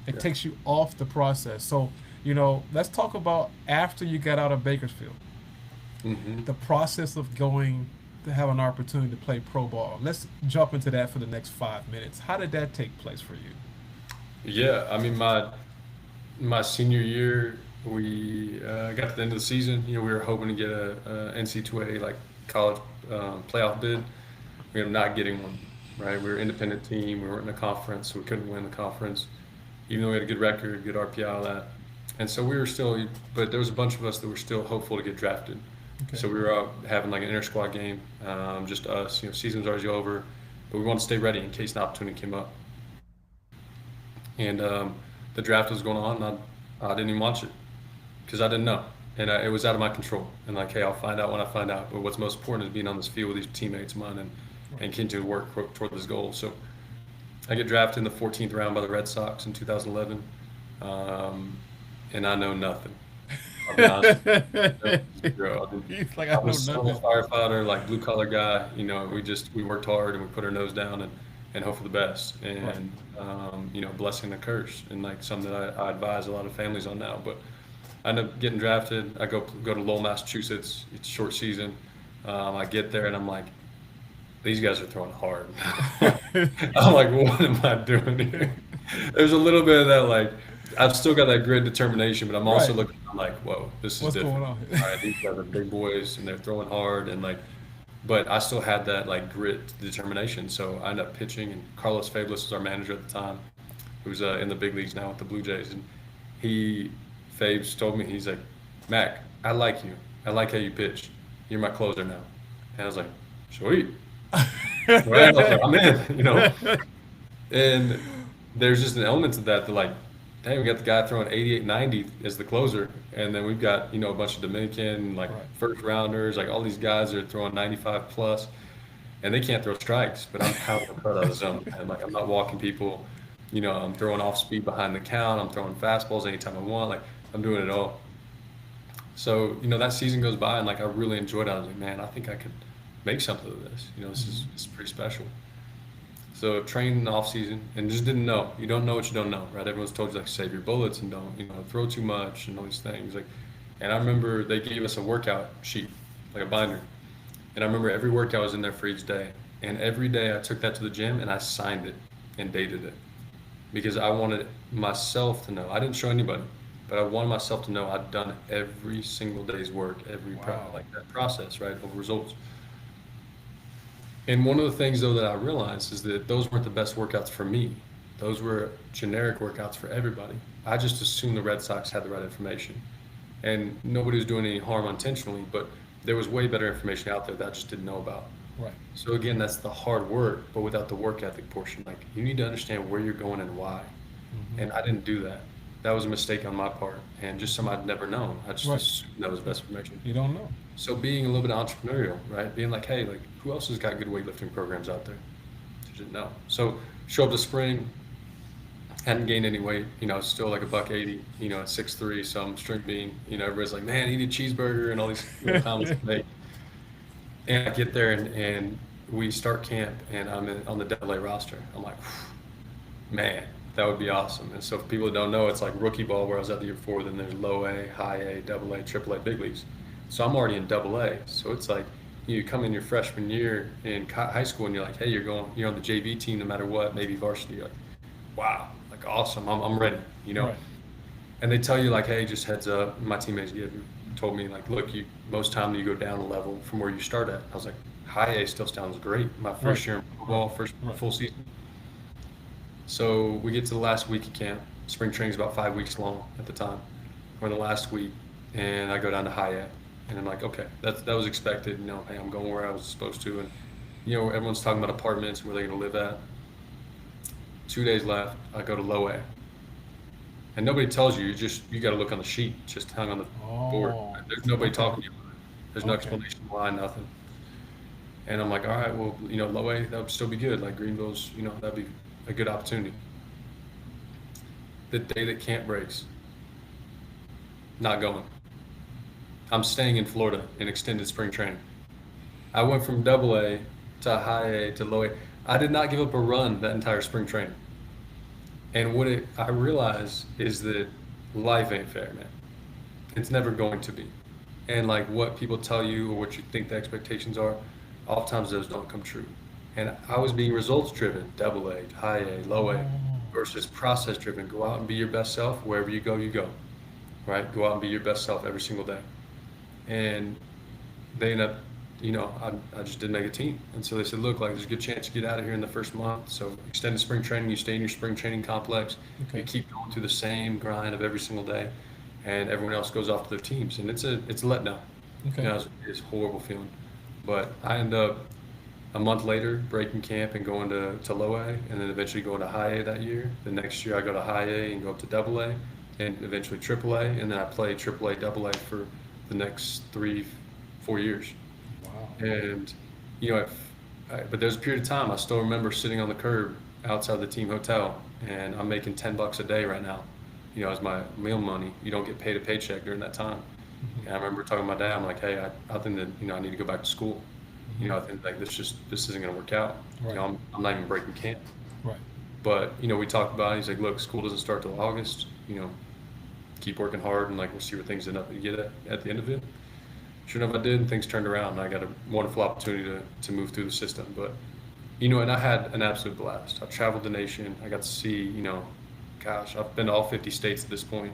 It Yeah. takes you off the process. So, let's talk about after you got out of Bakersfield, Mm-hmm. the process of going to have an opportunity to play pro ball. Let's jump into that for the next 5 minutes. How did that take place for you? Yeah, I mean, my senior year, we got to the end of the season. We were hoping to get a NC2A like college playoff bid. We ended up not getting one. Right, we were an independent team. We weren't in a conference, so we couldn't win the conference, even though we had a good record, good RPI, all that. And so we were still, but there was a bunch of us that were still hopeful to get drafted. Okay. So we were out having like an inter squad game, just us. Season was already over, but we wanted to stay ready in case an opportunity came up. And the draft was going on, and I didn't even watch it because I didn't know, and it was out of my control. And like, hey, I'll find out when I find out. But what's most important is being on this field with these teammates of mine and continue to work toward this goal. So I get drafted in the 14th round by the Red Sox in 2011, and I know nothing. I'll be honest. Zero. He's like, I I know was still a nothing. firefighter, like blue collar guy. We worked hard and we put our nose down and hope for the best. Right. And blessing and a curse, and like something that I advise a lot of families on now. But I end up getting drafted. I go to Lowell, Massachusetts. It's a short season. I get there and I'm like, these guys are throwing hard. I'm like, what am I doing here? There's a little bit of that, like, I've still got that grit determination, but I'm also Right. looking, I'm like, whoa, this is What's going different. on All here? right, these guys are big boys and they're throwing hard and like, but I still had that like grit determination. So I ended up pitching, and Carlos Fabulous was our manager at the time, who's in the big leagues now with the Blue Jays. And he, Fabes told me, he's like, Mac, I like you. I like how you pitch. You're my closer now. And I was like, sweet. Right? I was like, I'm in. And there's just an element to that like, hey, we got the guy throwing 88, 90 as the closer, and then we've got, a bunch of Dominican, like Right. first rounders, like all these guys are throwing 95 plus, and they can't throw strikes, but I'm pounding the crud out of the zone. And like, I'm not walking people, I'm throwing off speed behind the count, I'm throwing fastballs anytime I want, like, I'm doing it all. So, that season goes by, and like, I really enjoyed it. I was like, man, I think I could make something of this. This is pretty special. So trained in the off season and just didn't know. You don't know what you don't know, right? Everyone's told you like save your bullets and don't, throw too much and all these things. Like, and I remember they gave us a workout sheet, like a binder. And I remember every workout was in there for each day. And every day I took that to the gym and I signed it and dated it because I wanted myself to know. I didn't show anybody, but I wanted myself to know I'd done every single day's work, Wow. like that process, right, of results. And one of the things though that I realized is that those weren't the best workouts for me. Those were generic workouts for everybody. I just assumed the Red Sox had the right information. And nobody was doing any harm intentionally, but there was way better information out there that I just didn't know about. Right. So again, that's the hard work, but without the work ethic portion. Like, you need to understand where you're going and why. Hmm. And I didn't do that. That was a mistake on my part, and just something I'd never known. I just Right. assumed that was the best information. You don't know. So being a little bit entrepreneurial, right? Being like, hey, like, who else has got good weightlifting programs out there? I didn't know. So show up to spring, hadn't gained any weight, still like a buck 80, at 6'3", so I'm string bean, everybody's like, man, eat a cheeseburger and all these comments to make. And I get there and we start camp and I'm on the AA roster. I'm like, man, that would be awesome. And so for people that don't know, it's like rookie ball where I was at the year before, then there's low A, high A, double A, triple A, big leagues. So I'm already in double A. So it's like you come in your freshman year in high school and you're like, hey, you're on the JV team no matter what, maybe varsity. You're like, wow, like awesome, I'm ready, Right. And they tell you like, hey, just heads up. My teammates told me like, look, most time you go down a level from where you start at. I was like, high A still sounds great. My first Right. year in football, first Right. full season. So we get to the last week of camp. Spring training's about 5 weeks long at the time. or in the last week, and I go down to high A, and I'm like, okay, that was expected. Hey, I'm going where I was supposed to, and everyone's talking about apartments and where they're going to live at. 2 days left, I go to low A, and nobody tells you. You got to look on the sheet, just hung on the board. Oh, There's nobody okay. talking to you. There's no Okay. explanation why, nothing. And I'm like, all right, well, low A, that would still be good. Like Greenville's, that'd be a good opportunity. The day that camp breaks, not going. I'm staying in Florida in extended spring training. I went from double A to high A to low A. I did not give up a run that entire spring training. And I realize is that life ain't fair, man. It's never going to be. And like what people tell you or what you think the expectations are, oftentimes those don't come true. And I was being results driven, double A, high A, low A, Oh, versus process driven. Go out and be your best self. Wherever you go, right? Go out and be your best self every single day. And they end up, I just didn't make a team. And so they said, look, like there's a good chance you get out of here in the first month. So extended spring training, you stay in your spring training complex, you okay. keep going through the same grind of every single day, and everyone else goes off to their teams. And it's a letdown. Okay. It's a horrible feeling. But I end up a month later breaking camp and going to low A, and then eventually going to high A that year. The next year I go to high A and go up to double A, and eventually triple A, and then I play triple A, double A for the next 3, 4 years. Wow. And but there's a period of time I still remember sitting on the curb outside the team hotel, and I'm making $10 a day right now. As my meal money. You don't get paid a paycheck during that time. Hmm. And I remember talking to my dad. I'm like, hey, I think that I need to go back to school. Hmm. I think like this isn't going to work out. Right. I'm not even breaking camp. Right. But we talked about it. He's like, look, school doesn't start till August. Keep working hard, and like we'll see where things end up. You get at the end of it. Sure enough, I did, and things turned around, and I got a wonderful opportunity to move through the system. But, and I had an absolute blast. I traveled the nation. I got to see, gosh, I've been to all 50 states at this point.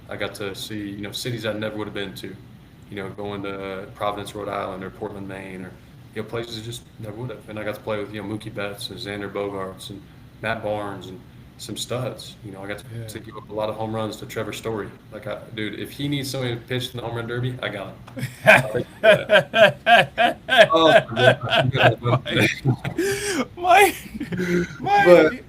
I got to see, cities I never would have been to, going to Providence, Rhode Island, or Portland, Maine, or, places I just never would have. And I got to play with, Mookie Betts and Xander Bogaerts and Matt Barnes and some studs. I got Yeah. to give up a lot of home runs to Trevor Story. Like, dude, if he needs somebody to pitch in the home run derby, I got him. I'll take that. Oh, Mike, but Mike,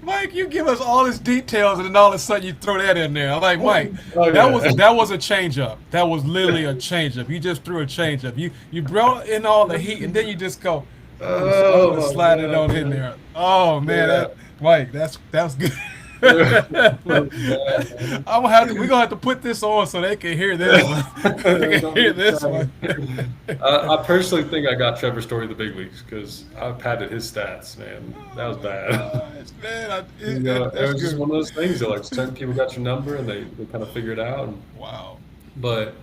Mike, you give us all these details, and then all of a sudden you throw that in there. I'm like, Mike, oh that was a change up. That was literally a change up. You just threw a change up. You brought in all the heat, and then you just go, I'm gonna slide it on in there. Oh man, yeah. Mike, that's good. We're gonna have to put this on so they can hear this one. They can hear this one. I personally think I got Trevor Story the big leagues because I padded his stats, man. That was bad. Man, It that's was just good. one of those things that like certain people got your number and they kind of figure it out. Wow. But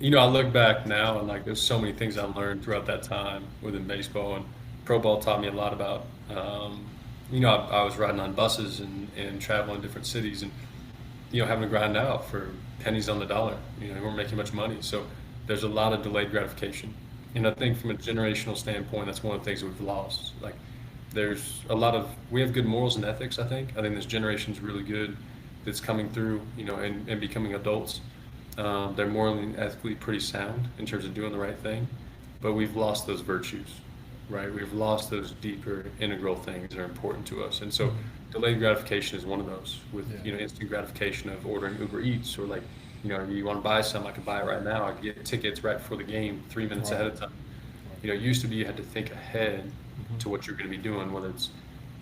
I look back now and like there's so many things I learned throughout that time within baseball, and pro ball taught me a lot about. I was riding on buses and traveling different cities, and having to grind out for pennies on the dollar. We weren't making much money, so there's a lot of delayed gratification. And I think from a generational standpoint, that's one of the things that we've lost. Like, we have good morals and ethics. I think this generation's really good that's coming through, and becoming adults. They're morally and ethically pretty sound in terms of doing the right thing, but we've lost those virtues, right? We've lost those deeper integral things that are important to us. And so delayed gratification is one of those with, Yeah. instant gratification of ordering Uber Eats, or like, you want to buy something, I can buy it right now. I can get tickets right before the game, 3 minutes ahead of time. It used to be you had to think ahead to what you're going to be doing, whether it's,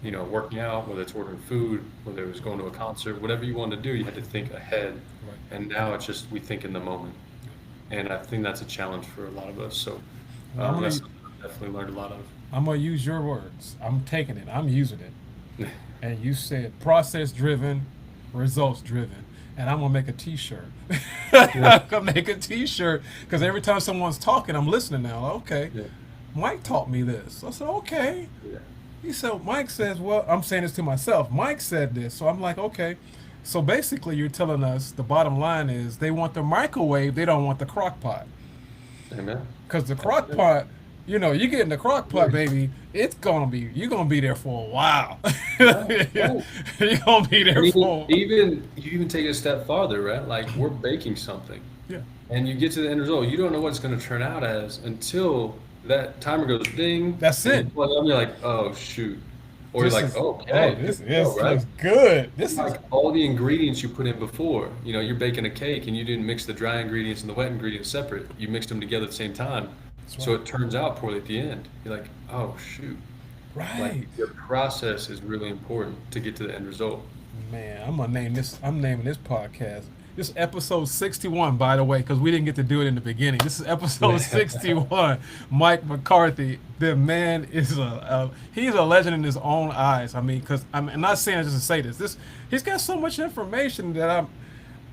working out, whether it's ordering food, whether it was going to a concert, whatever you wanted to do, you had to think ahead. Right. And now it's just we think in the moment. And I think that's a challenge for a lot of us. So Well, that's something I've definitely learned a lot of. I'm gonna use your words. I'm taking it. I'm using it. And you said process driven, results driven. And I'm gonna make a T-shirt. Yeah. I'm gonna make a T-shirt because every time someone's talking, I'm listening now. Okay, Yeah. Mike taught me this. I said, okay. Yeah. He said, Mike says, well, I'm saying this to myself. Mike said this. So I'm like, okay. So basically, you're telling us the bottom line is they want the microwave, they don't want the crock pot. Amen. Because the That's crock good. pot You get in the crock pot, baby. It's gonna be you're gonna be there for a while. Right, You're right. gonna be And there for even you even take it a step farther, right? Like we're baking something, yeah. and you get to the end result. You don't know what it's going to turn out as until that timer goes ding, That's and you it. plug it up, and you're like, oh shoot, or you're This like, is okay, here this we go, is right? looks good. It's This is like all the ingredients you put in before. You're baking a cake and you didn't mix the dry ingredients and the wet ingredients separate. You mixed them together at the same time. that's So right. it turns out poorly at the end. You're like, oh shoot. Like Right. your process is really important to get to the end result. Man, I'm naming this podcast. This is episode 61, by the way, because we didn't get to do it in the beginning. This is episode 61. Mike McCarthy, the man is he's a legend in his own eyes. I mean, because I'm not saying it just to say this. He's got so much information that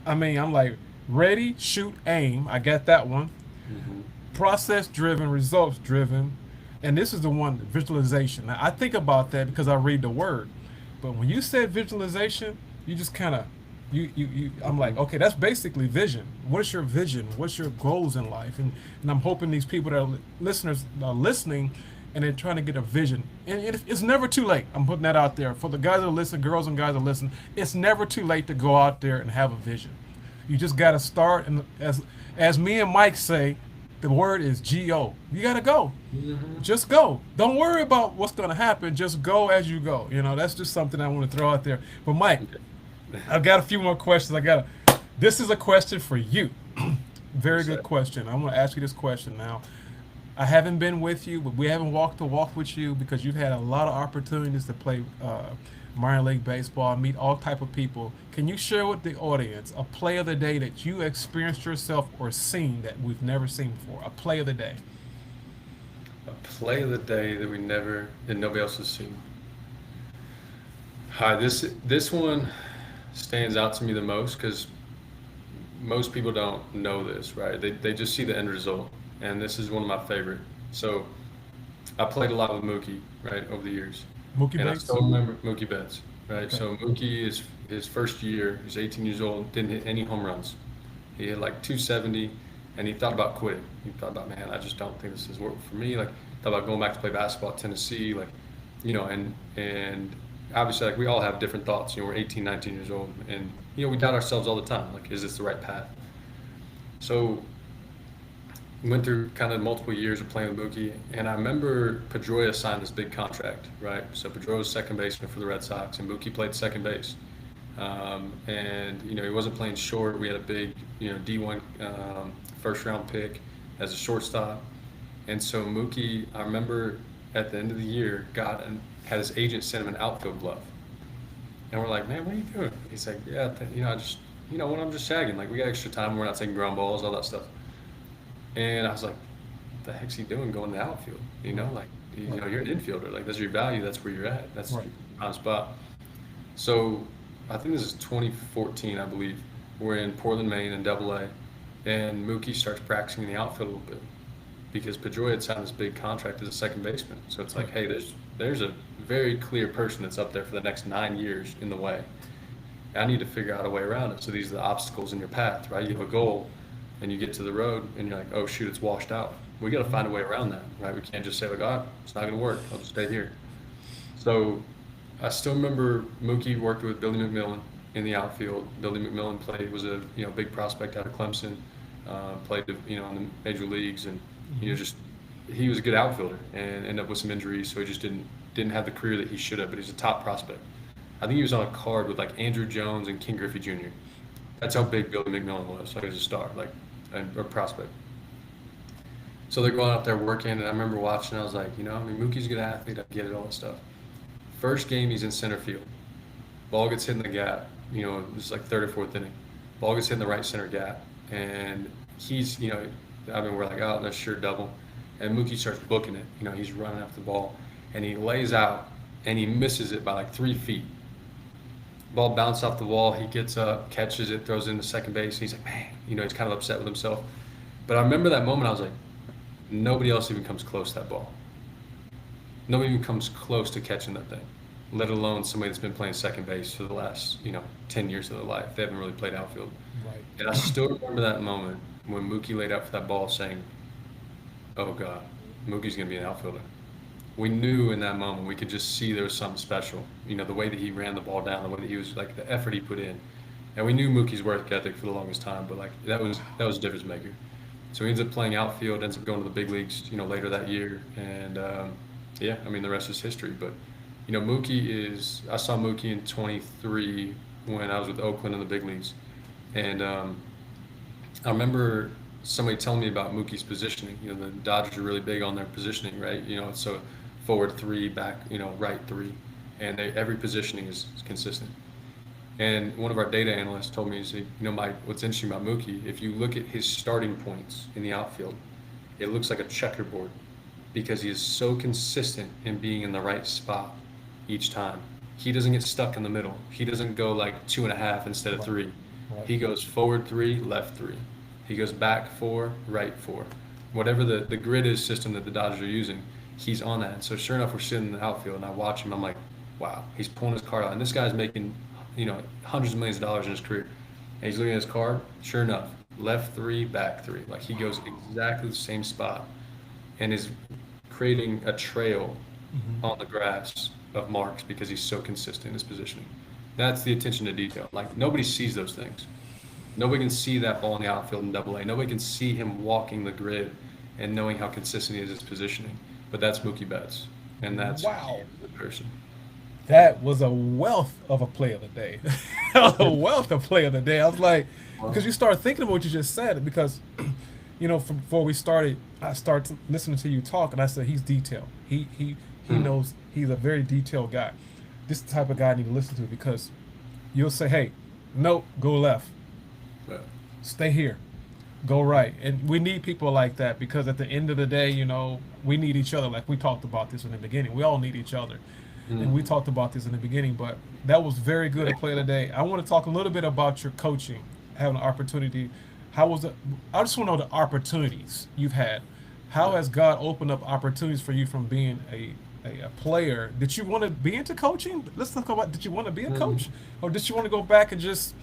I'm like, ready, shoot, aim. I got that one. Hmm. Process driven, results driven, and this is the one, visualization. Now, I think about that because I read the word, but when you said visualization, you just kind of I'm like, okay, that's basically vision. What's your vision? What's your goals in life? And I'm hoping these people that are listeners are listening and they're trying to get a vision. And it's never too late. I'm putting that out there for the guys that listen, girls and guys that listen. It's never too late to go out there and have a vision. You just got to start, and as me and Mike say, the word is go. You got to go. Hmm. Just go. Don't worry about what's going to happen. Just go as you go. That's just something I want to throw out there. But Mike, I've got a few more questions. This is a question for you. Very good question. I'm going to ask you this question now. I haven't been with you, but we haven't walked the walk with you because you've had a lot of opportunities to play minor league baseball, meet all type of people. Can you share with the audience a play of the day that you experienced yourself or seen that we've never seen before? A play of the day. A play of the day that nobody else has seen. Hi, this one stands out to me the most because most people don't know this, right? They just see the end result, and this is one of my favorite. So I played a lot with Mookie, right, over the years, Mookie and I Betts? still remember Mookie Betts, right? Okay. So Mookie is his first year. He's 18 years old, didn't hit any home runs. He hit like 270, and he thought about quitting. He thought about, man, I just don't think this is working for me. Like, thought about going back to play basketball at Tennessee, like, and obviously, like, we all have different thoughts. We're 18, 19 years old, and we doubt ourselves all the time. Like, is this the right path? So went through kind of multiple years of playing with Mookie, and I remember Pedroia signed this big contract, right? So Pedroia was second baseman for the Red Sox, and Mookie played second base. And he wasn't playing short. We had a big D1 first round pick as a shortstop, and so Mookie, I remember at the end of the year, had his agent send him an outfield glove, and we're like, man, what are you doing? He's like, yeah, I just when I'm just shagging, like we got extra time, we're not taking ground balls, all that stuff. And I was like, what the heck's he doing going to the outfield? Like, you're an infielder. Like, that's your value. That's where you're at. That's Right. your prime spot. So I think this is 2014, I believe. We're in Portland, Maine in Double-A, and Mookie starts practicing in the outfield a little bit because Pedroia had signed this big contract as a second baseman. So it's like, hey, there's a very clear person that's up there for the next 9 years in the way. I need to figure out a way around it. So these are the obstacles in your path, right? You have a goal, and you get to the road, and you're like, oh shoot, it's washed out. We got to find a way around that, right? We can't just say like, oh, it's not going to work. I'll just stay here. So I still remember Mookie worked with Billy McMillan in the outfield. Billy McMillan was a big prospect out of Clemson, played in the major leagues, and just he was a good outfielder and ended up with some injuries, so he just didn't have the career that he should have. But he's a top prospect. I think he was on a card with like Andrew Jones and King Griffey Jr. That's how big Billy McMillan was. Like, as a star, like a prospect. So they're going out there working, and I remember watching. I was like, Mookie's a good athlete. I get it, all that stuff. First game, he's in center field. Ball gets hit in the gap. It's like third or fourth inning. Ball gets hit in the right center gap, and he's, we're like, oh, that's sure double. And Mookie starts booking it. He's running after the ball, and he lays out, and he misses it by like 3 feet. Ball bounced off the wall. He gets up, catches it, throws it into second base. And he's like, man, he's kind of upset with himself. But I remember that moment. I was like, nobody else even comes close to that ball. Nobody even comes close to catching that thing, let alone somebody that's been playing second base for the last, 10 years of their life. They haven't really played outfield. Right. And I still remember that moment when Mookie laid out for that ball saying, oh God, Mookie's going to be an outfielder. We knew in that moment, we could just see there was something special. You know, the way that he ran the ball down, the way that he was, like, the effort he put in. And we knew Mookie's work ethic for the longest time, but like that was a difference maker. So he ends up playing outfield, ends up going to the big leagues, later that year, and yeah, I mean the rest is history. But I saw Mookie in '23 when I was with Oakland in the big leagues, and I remember somebody telling me about Mookie's positioning. The Dodgers are really big on their positioning, right? It's a forward three, back, right three, and every positioning is consistent. And one of our data analysts told me, he said, Mike, what's interesting about Mookie, if you look at his starting points in the outfield, it looks like a checkerboard because he is so consistent in being in the right spot each time. He doesn't get stuck in the middle. He doesn't go like 2.5 instead of 3. Right. He goes forward 3, left 3. He goes back 4, right 4. Whatever the grid is system that the Dodgers are using, he's on that. So sure enough, we're sitting in the outfield and I watch him. I'm like, wow, he's pulling his card out. And this guy's making hundreds of millions of dollars in his career. And he's looking at his card, sure enough, left 3, back 3. Like he goes exactly the same spot and is creating a trail on the grass of marks because he's so consistent in his positioning. That's the attention to detail. Like nobody sees those things. Nobody can see that ball in the outfield in Double A. Nobody can see him walking the grid and knowing how consistent he is in his positioning. But that's Mookie Betts, and that's Wow. the person. That was a wealth of a play of the day. A wealth of play of the day. I was like, because you start thinking about what you just said, because, from before we started, I started listening to you talk, and I said, he's detailed. He knows, he's a very detailed guy. This is the type of guy I need to listen to because you'll say, hey, nope, go left. Yeah. Stay here. Go right. And we need people like that because at the end of the day, we need each other. Like we talked about this in the beginning. We all need each other. And we talked about this in the beginning, but that was very good at play of the day. I want to talk a little bit about your coaching, having an opportunity. How was it? I just want to know the opportunities you've had. How has God opened up opportunities for you from being a player? Did you want to be into coaching? Let's talk about, did you want to be a coach? Or did you want to go back and just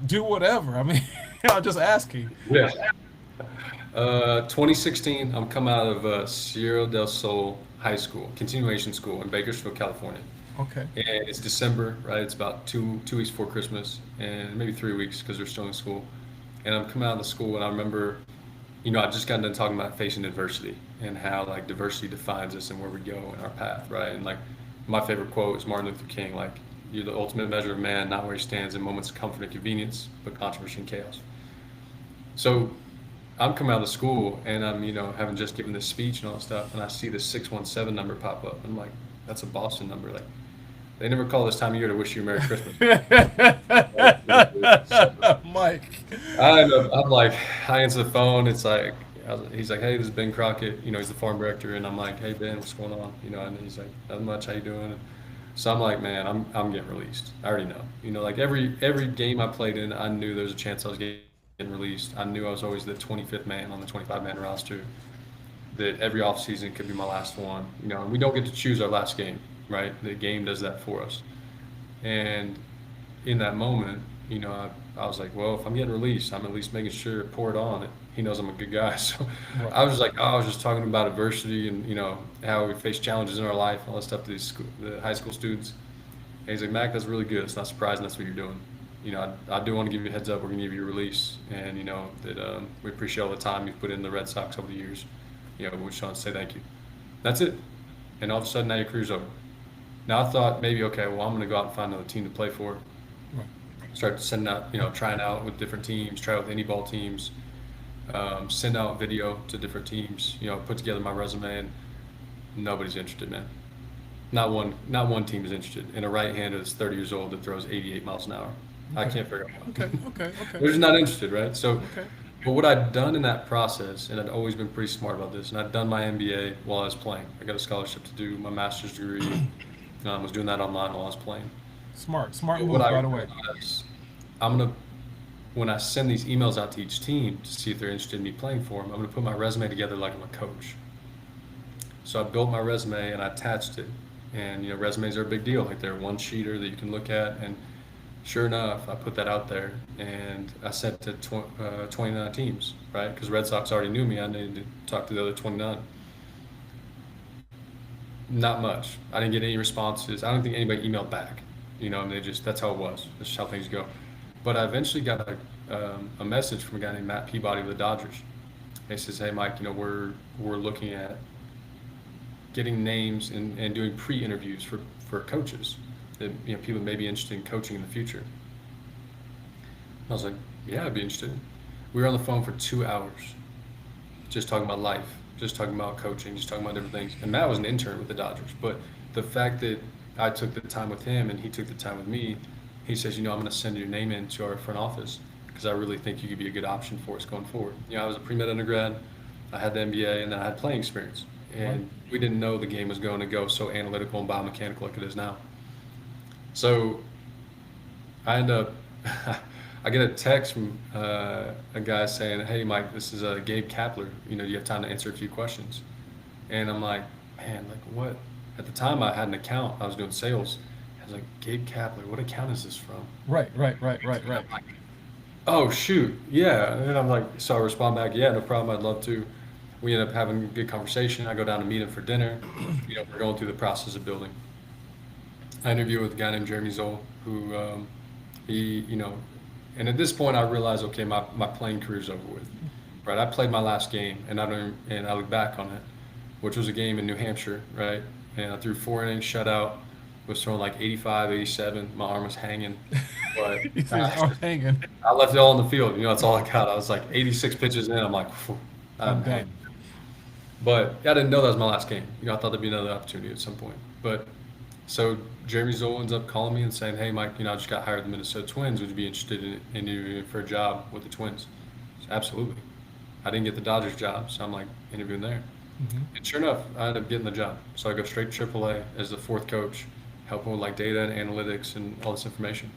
do whatever? I mean, I'm just asking. Yeah. 2016, I'm coming out of Sierra del Sol High School, continuation school in Bakersfield, California. Okay. And it's December, right? It's about two weeks before Christmas, and maybe 3 weeks because they're still in school. And I'm coming out of the school, and I remember, I just got done talking about facing adversity and how like diversity defines us and where we go in our path, right? And like my favorite quote is Martin Luther King, like, you're the ultimate measure of man, not where he stands in moments of comfort and convenience, but controversy and chaos. So I'm coming out of school and I'm, having just given this speech and all that stuff, and I see this 617 number pop up. I'm like, that's a Boston number. Like, they never call this time of year to wish you a Merry Christmas. Mike. I'm like, I answer the phone. It's like, he's like, hey, this is Ben Crockett. He's the farm director. And I'm like, hey, Ben, what's going on? And he's like, not much. How you doing? So I'm like, man, I'm getting released. I already know. Like every game I played in, I knew there was a chance I was getting released. I knew I was always the 25th man on the 25-man roster. That every offseason could be my last one. And we don't get to choose our last game, right? The game does that for us. And in that moment, I was like, well, if I'm getting released, I'm at least making sure pour it on it. He knows I'm a good guy. So Right. I was like, I was just talking about adversity and, how we face challenges in our life, all that stuff to the high school students. And he's like, Mac, that's really good. It's not surprising that's what you're doing. I do want to give you a heads up. We're going to give you a release. And, that we appreciate all the time you've put in the Red Sox over the years. We just want to say thank you. That's it. And all of a sudden now your career's over. Now I thought maybe, okay, well, I'm going to go out and find another team to play for. Right. Start sending out, trying out with different teams, try out with any ball teams, send out video to different teams, put together my resume, and nobody's interested, man. Not one team is interested in a right-hander that's 30 years old that throws 88 miles an hour. I can't figure out why. Okay. They're just not interested, right? So, Okay. but what I'd done in that process, and I'd always been pretty smart about this, and I'd done my MBA while I was playing. I got a scholarship to do my master's degree. I was doing that online while I was playing. Smart But move what I right away. realized, when I send these emails out to each team to see if they're interested in me playing for them, I'm gonna put my resume together like I'm a coach. So I built my resume and I attached it. And resumes are a big deal. Like they're one sheeter that you can look at. And sure enough, I put that out there and I sent it to 29 teams, right? Because Red Sox already knew me. I needed to talk to the other 29. Not much. I didn't get any responses. I don't think anybody emailed back. And they just that's how it was. That's just how things go. But I eventually got a message from a guy named Matt Peabody of the Dodgers. He says, "Hey, Mike, we're looking at getting names and doing pre-interviews for coaches that people may be interested in coaching in the future." I was like, "Yeah, I'd be interested." We were on the phone for 2 hours, just talking about life, just talking about coaching, just talking about different things. And Matt was an intern with the Dodgers, but the fact that I took the time with him and he took the time with me, he says, "I'm going to send your name in to our front office because I really think you could be a good option for us going forward." I was a pre-med undergrad, I had the MBA, and then I had playing experience. And we didn't know the game was going to go so analytical and biomechanical like it is now. So I end up, I get a text from a guy saying, "Hey, Mike, this is Gabe Kapler. Do you have time to answer a few questions?" And I'm like, man, like what? At the time, I had an account. I was doing sales. I was like, Gabe Kapler, what account is this from? Right. Oh, shoot. Yeah. And I'm like, so I respond back, "Yeah, no problem. I'd love to." We end up having a good conversation. I go down to meet him for dinner. We're going through the process of building. I interview with a guy named Jeremy Zoll, who he, and at this point I realized, okay, my playing career's over with, right? I played my last game, and I look back on it, which was a game in New Hampshire, right? And I threw 4 innings, shutout, was throwing like 85, 87. My arm was hanging, but Hanging. I left it all on the field. That's all I got. I was like 86 pitches in. I'm like, "Phew, I'm Okay. hanging." But I didn't know that was my last game. I thought there'd be another opportunity at some point. But so Jeremy Zoll ends up calling me and saying, "Hey, Mike, I just got hired at the Minnesota Twins. Would you be interested in interviewing for a job with the Twins?" I said, "Absolutely." I didn't get the Dodgers job, so I'm like interviewing there. And sure enough, I ended up getting the job. So I go straight to AAA as the fourth coach, helping with like data and analytics and all this information.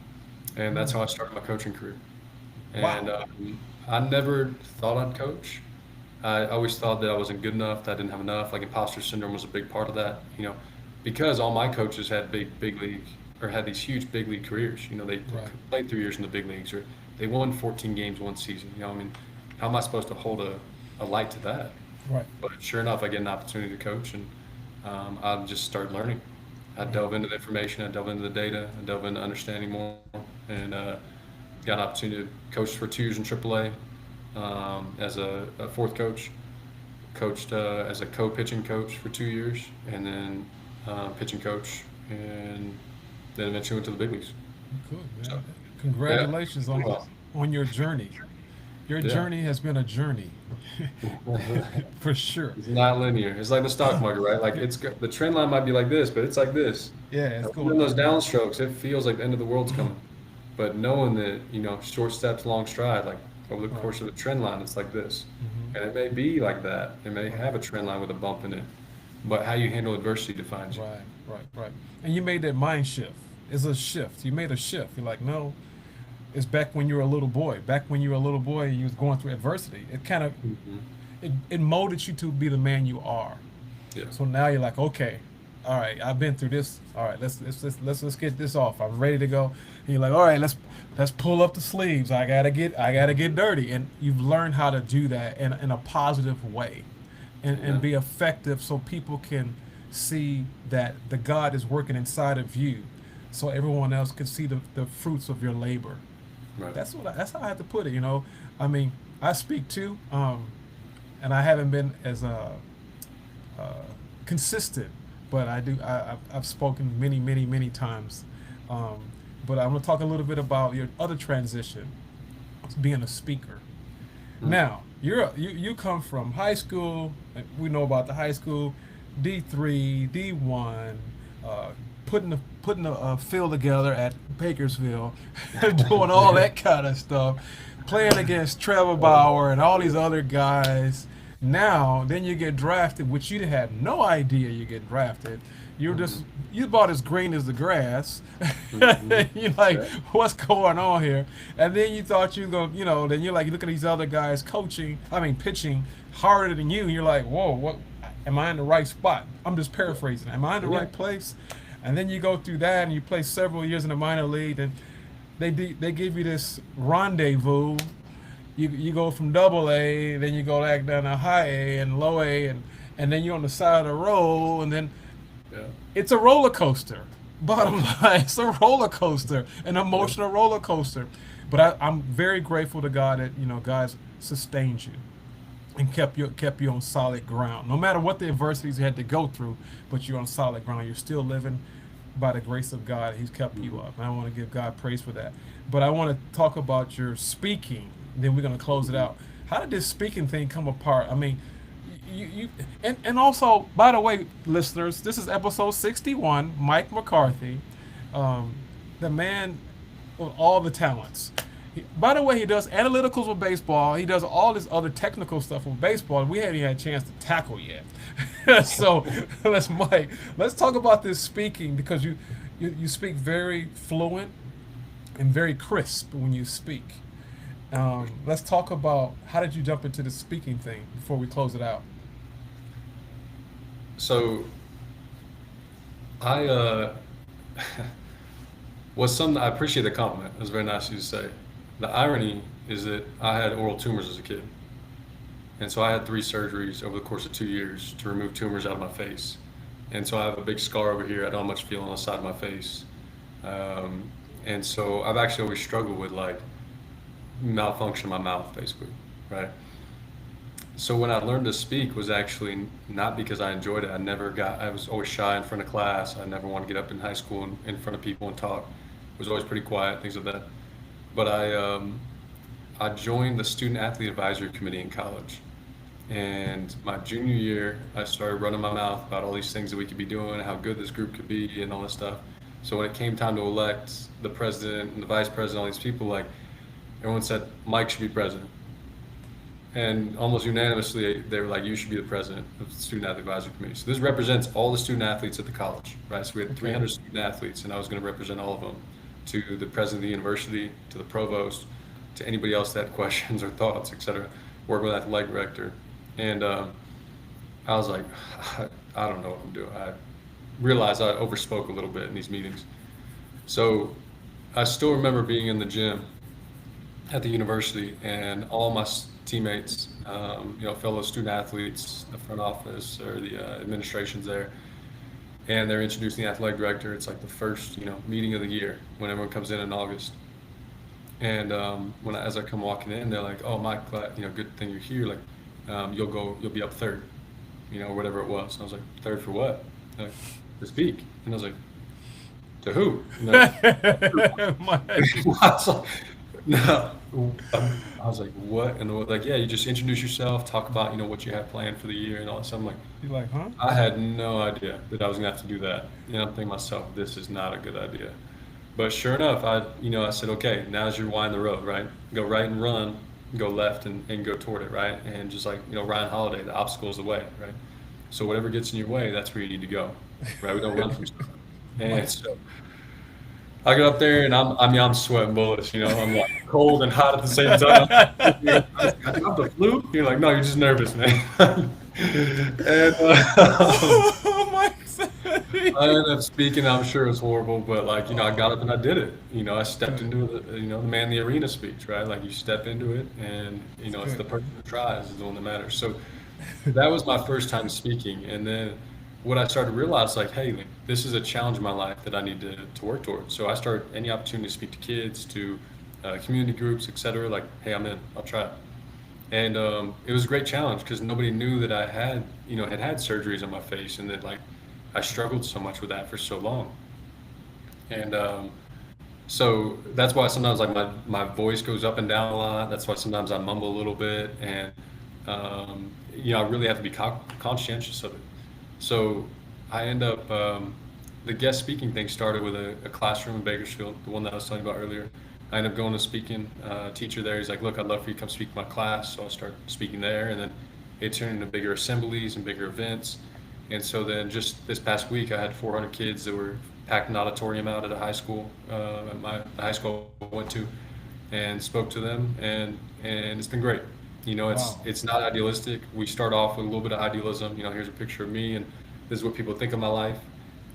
And that's how I started my coaching career. And Wow. I never thought I'd coach. I always thought that I wasn't good enough, that I didn't have enough. Like imposter syndrome was a big part of that, because all my coaches had big league or had these huge big league careers. They Right. played 3 years in the big leagues or they won 14 games one season. How am I supposed to hold a light to that? Right. But sure enough, I get an opportunity to coach, and I just started learning. I delve into the information, I delve into the data, I delve into understanding more, and got an opportunity to coach for 2 years in AAA as a fourth coach. Coached as a co-pitching coach for 2 years, and then pitching coach, and then eventually went to the big leagues. Good, man. So, Congratulations yeah. on Well, on your journey. Your yeah. journey has been a journey, for sure. It's not linear. It's like the stock market, right? Like the trend line might be like this, but it's like this. Yeah, it's In going those up and down. downstrokes, it feels like the end of the world's coming. But knowing that, short steps, long stride, like over the Right. course of the trend line, it's like this. Hmm. And it may be like that. It may Right. have a trend line with a bump in it. But how you handle adversity defines you. Right. And you made that mind shift. It's a shift. You made a shift. You're like, no, it's back when you were a little boy. Back when you were a little boy, you was going through adversity. It kind of Hmm. it molded you to be the man you are. Yeah. So now you're like, okay, all right, I've been through this. All right, let's get this off. I'm ready to go. And you're like, all right, let's pull up the sleeves. I gotta get dirty. And you've learned how to do that in a positive way, and Yeah. be effective, so people can see that the God is working inside of you, so everyone else can see the fruits of your labor. Right. That's how I have to put it. I mean, I speak too, and I haven't been as uh, consistent, but I do. I've spoken many times. Um, but I'm gonna talk a little bit about your other transition, being a speaker. Mm. Now, you come from high school. We know about the high school, D3, D1, uh, putting a field together at Bakersfield, doing all that kind of stuff, playing against Trevor Bauer and all these other guys. Now, then you get drafted, which you had no idea you get drafted. You about as green as the grass. You're like, Okay. what's going on here? And then you thought you go, then you're like, you look at these other guys pitching harder than you. And you're like, whoa, what? Am I in the right spot? I'm just paraphrasing. Am I in the Yeah. right place? And then you go through that, and you play several years in the minor league, and they give you this rendezvous. You go from double A, then you go back down to high A and low A, and then you're on the side of the road, and then Yeah. It's a roller coaster. Bottom line, it's a roller coaster, an Yeah. emotional roller coaster. But I'm very grateful to God that God sustained you and kept you on solid ground. No matter what the adversities you had to go through, but you're on solid ground. You're still living by the grace of God. He's kept you Mhm. up, and I want to give God praise for that. But I want to talk about your speaking. Then we're going to close it Mhm. out. How did this speaking thing come apart? I mean, you and also, by the way, listeners, this is episode 61. Mike McCarthy, um, the man with all the talents. By the way, he does analyticals with baseball. He does all this other technical stuff with baseball. We haven't even had a chance to tackle yet. So let's talk about this speaking, because you speak very fluent and very crisp when you speak. Let's talk about how did you jump into the speaking thing before we close it out. So I was some. I appreciate the compliment. It was very nice of you to say. The irony is that I had oral tumors as a kid, and so I had 3 surgeries over the course of 2 years to remove tumors out of my face. And so I have a big scar over here. I don't have much feel on the side of my face. Um, and so I've actually always struggled with like malfunction in my mouth, basically, right? So when I learned to speak was actually not because I enjoyed it. I was always shy in front of class. I never wanted to get up in high school in front of people and talk. Was always pretty quiet, things like that. But I joined the student athlete advisory committee in college. And my junior year, I started running my mouth about all these things that we could be doing, how good this group could be, and all this stuff. So when it came time to elect the president and the vice president, all these people, like everyone said, Mike should be president. And almost unanimously, they were like, you should be the president of the Student Athlete Advisory Committee. So this represents all the student athletes at the college, right? So we had Okay. 300 student athletes, and I was going to represent all of them to the president of the university, to the provost, to anybody else that had questions or thoughts, et cetera, working with athletic director. And I was like, I don't know what I'm doing. I realized I overspoke a little bit in these meetings. So I still remember being in the gym at the university, and all my teammates, fellow student athletes, the front office or the administration's there, and they're introducing the athletic director. It's like the first, meeting of the year when everyone comes in August. And as I come walking in, they're like, "Oh, Mike, good thing you're here. Like, you'll be up third, whatever it was." And I was like, "Third for what?" They're like, "To speak." And I was like, "To who?" And they're My- like, no. I was like, what? And they're like, yeah, you just introduce yourself, talk about, what you have planned for the year and all that stuff. I'm like, You're like, huh? I had no idea that I was gonna have to do that. And I'm thinking to myself, this is not a good idea. But sure enough, I said, okay, now's your wind the road, right? Go right and run, go left and go toward it, right? And just like, Ryan Holiday, the obstacle is the way, right? So whatever gets in your way, that's where you need to go, right? We don't run from stuff. My- And so I get up there and I'm sweating bullets, I'm like cold and hot at the same time. I have the flu. You're like, no, you're just nervous, man. And oh my I ended up speaking. I'm sure it was horrible, but like, I got up and I did it. I stepped Good. into the man in the arena speech, right? Like you step into it and, It's it's good. the person who tries is the one that matters. So that was my first time speaking. And then what I started to realize, like, hey, like, this is a challenge in my life that I need to work towards. So I started any opportunity to speak to kids, to community groups, et cetera. Like, hey, I'm in, I'll try it. And it was a great challenge because nobody knew that I had surgeries on my face and that like I struggled so much with that for so long. And so that's why sometimes like my voice goes up and down a lot. That's why sometimes I mumble a little bit, and I really have to be conscientious of it. So I end up the guest speaking thing started with a classroom in Bakersfield, the one that I was telling you about earlier. I ended up going to speaking teacher there. He's like, "Look, I'd love for you to come speak to my class." So I started speaking there, and then it turned into bigger assemblies and bigger events. And so then just this past week, I had 400 kids that were packed an auditorium out at a high school, the high school I went to, and spoke to them, and it's been great. It's Wow. it's not idealistic. We start off with a little bit of idealism. Here's a picture of me, and this is what people think of my life,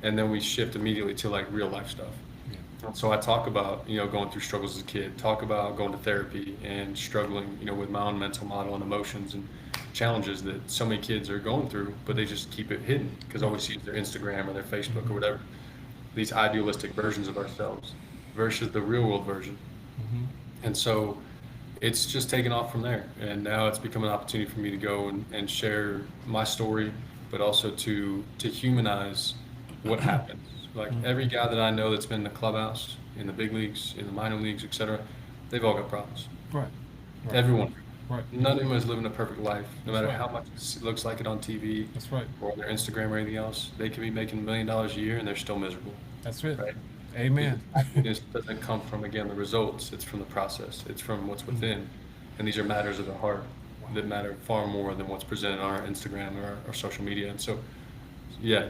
and then we shift immediately to like real life stuff. Yeah. And so I talk about going through struggles as a kid, talk about going to therapy and struggling with my own mental model and emotions, and challenges that so many kids are going through, but they just keep it hidden because all we see is their Instagram or their Facebook or whatever, these idealistic versions of ourselves versus the real world version. Mm-hmm. And so it's just taken off from there. And now it's become an opportunity for me to go and share my story, but also to humanize what happens. Like every guy that I know that's been in the clubhouse, in the big leagues, in the minor leagues, etc., they've all got problems. Right. Right. Everyone. Right. None of them is living a perfect life, no That's matter right. how much it looks like it on TV That's right. or their Instagram or anything else. They could be making $1 million a year and they're still miserable, That's it. right? Amen. Happiness doesn't come from, again, the results. It's from the process. It's from what's within. And these are matters of the heart that matter far more than what's presented on our Instagram or our social media. And so, yeah,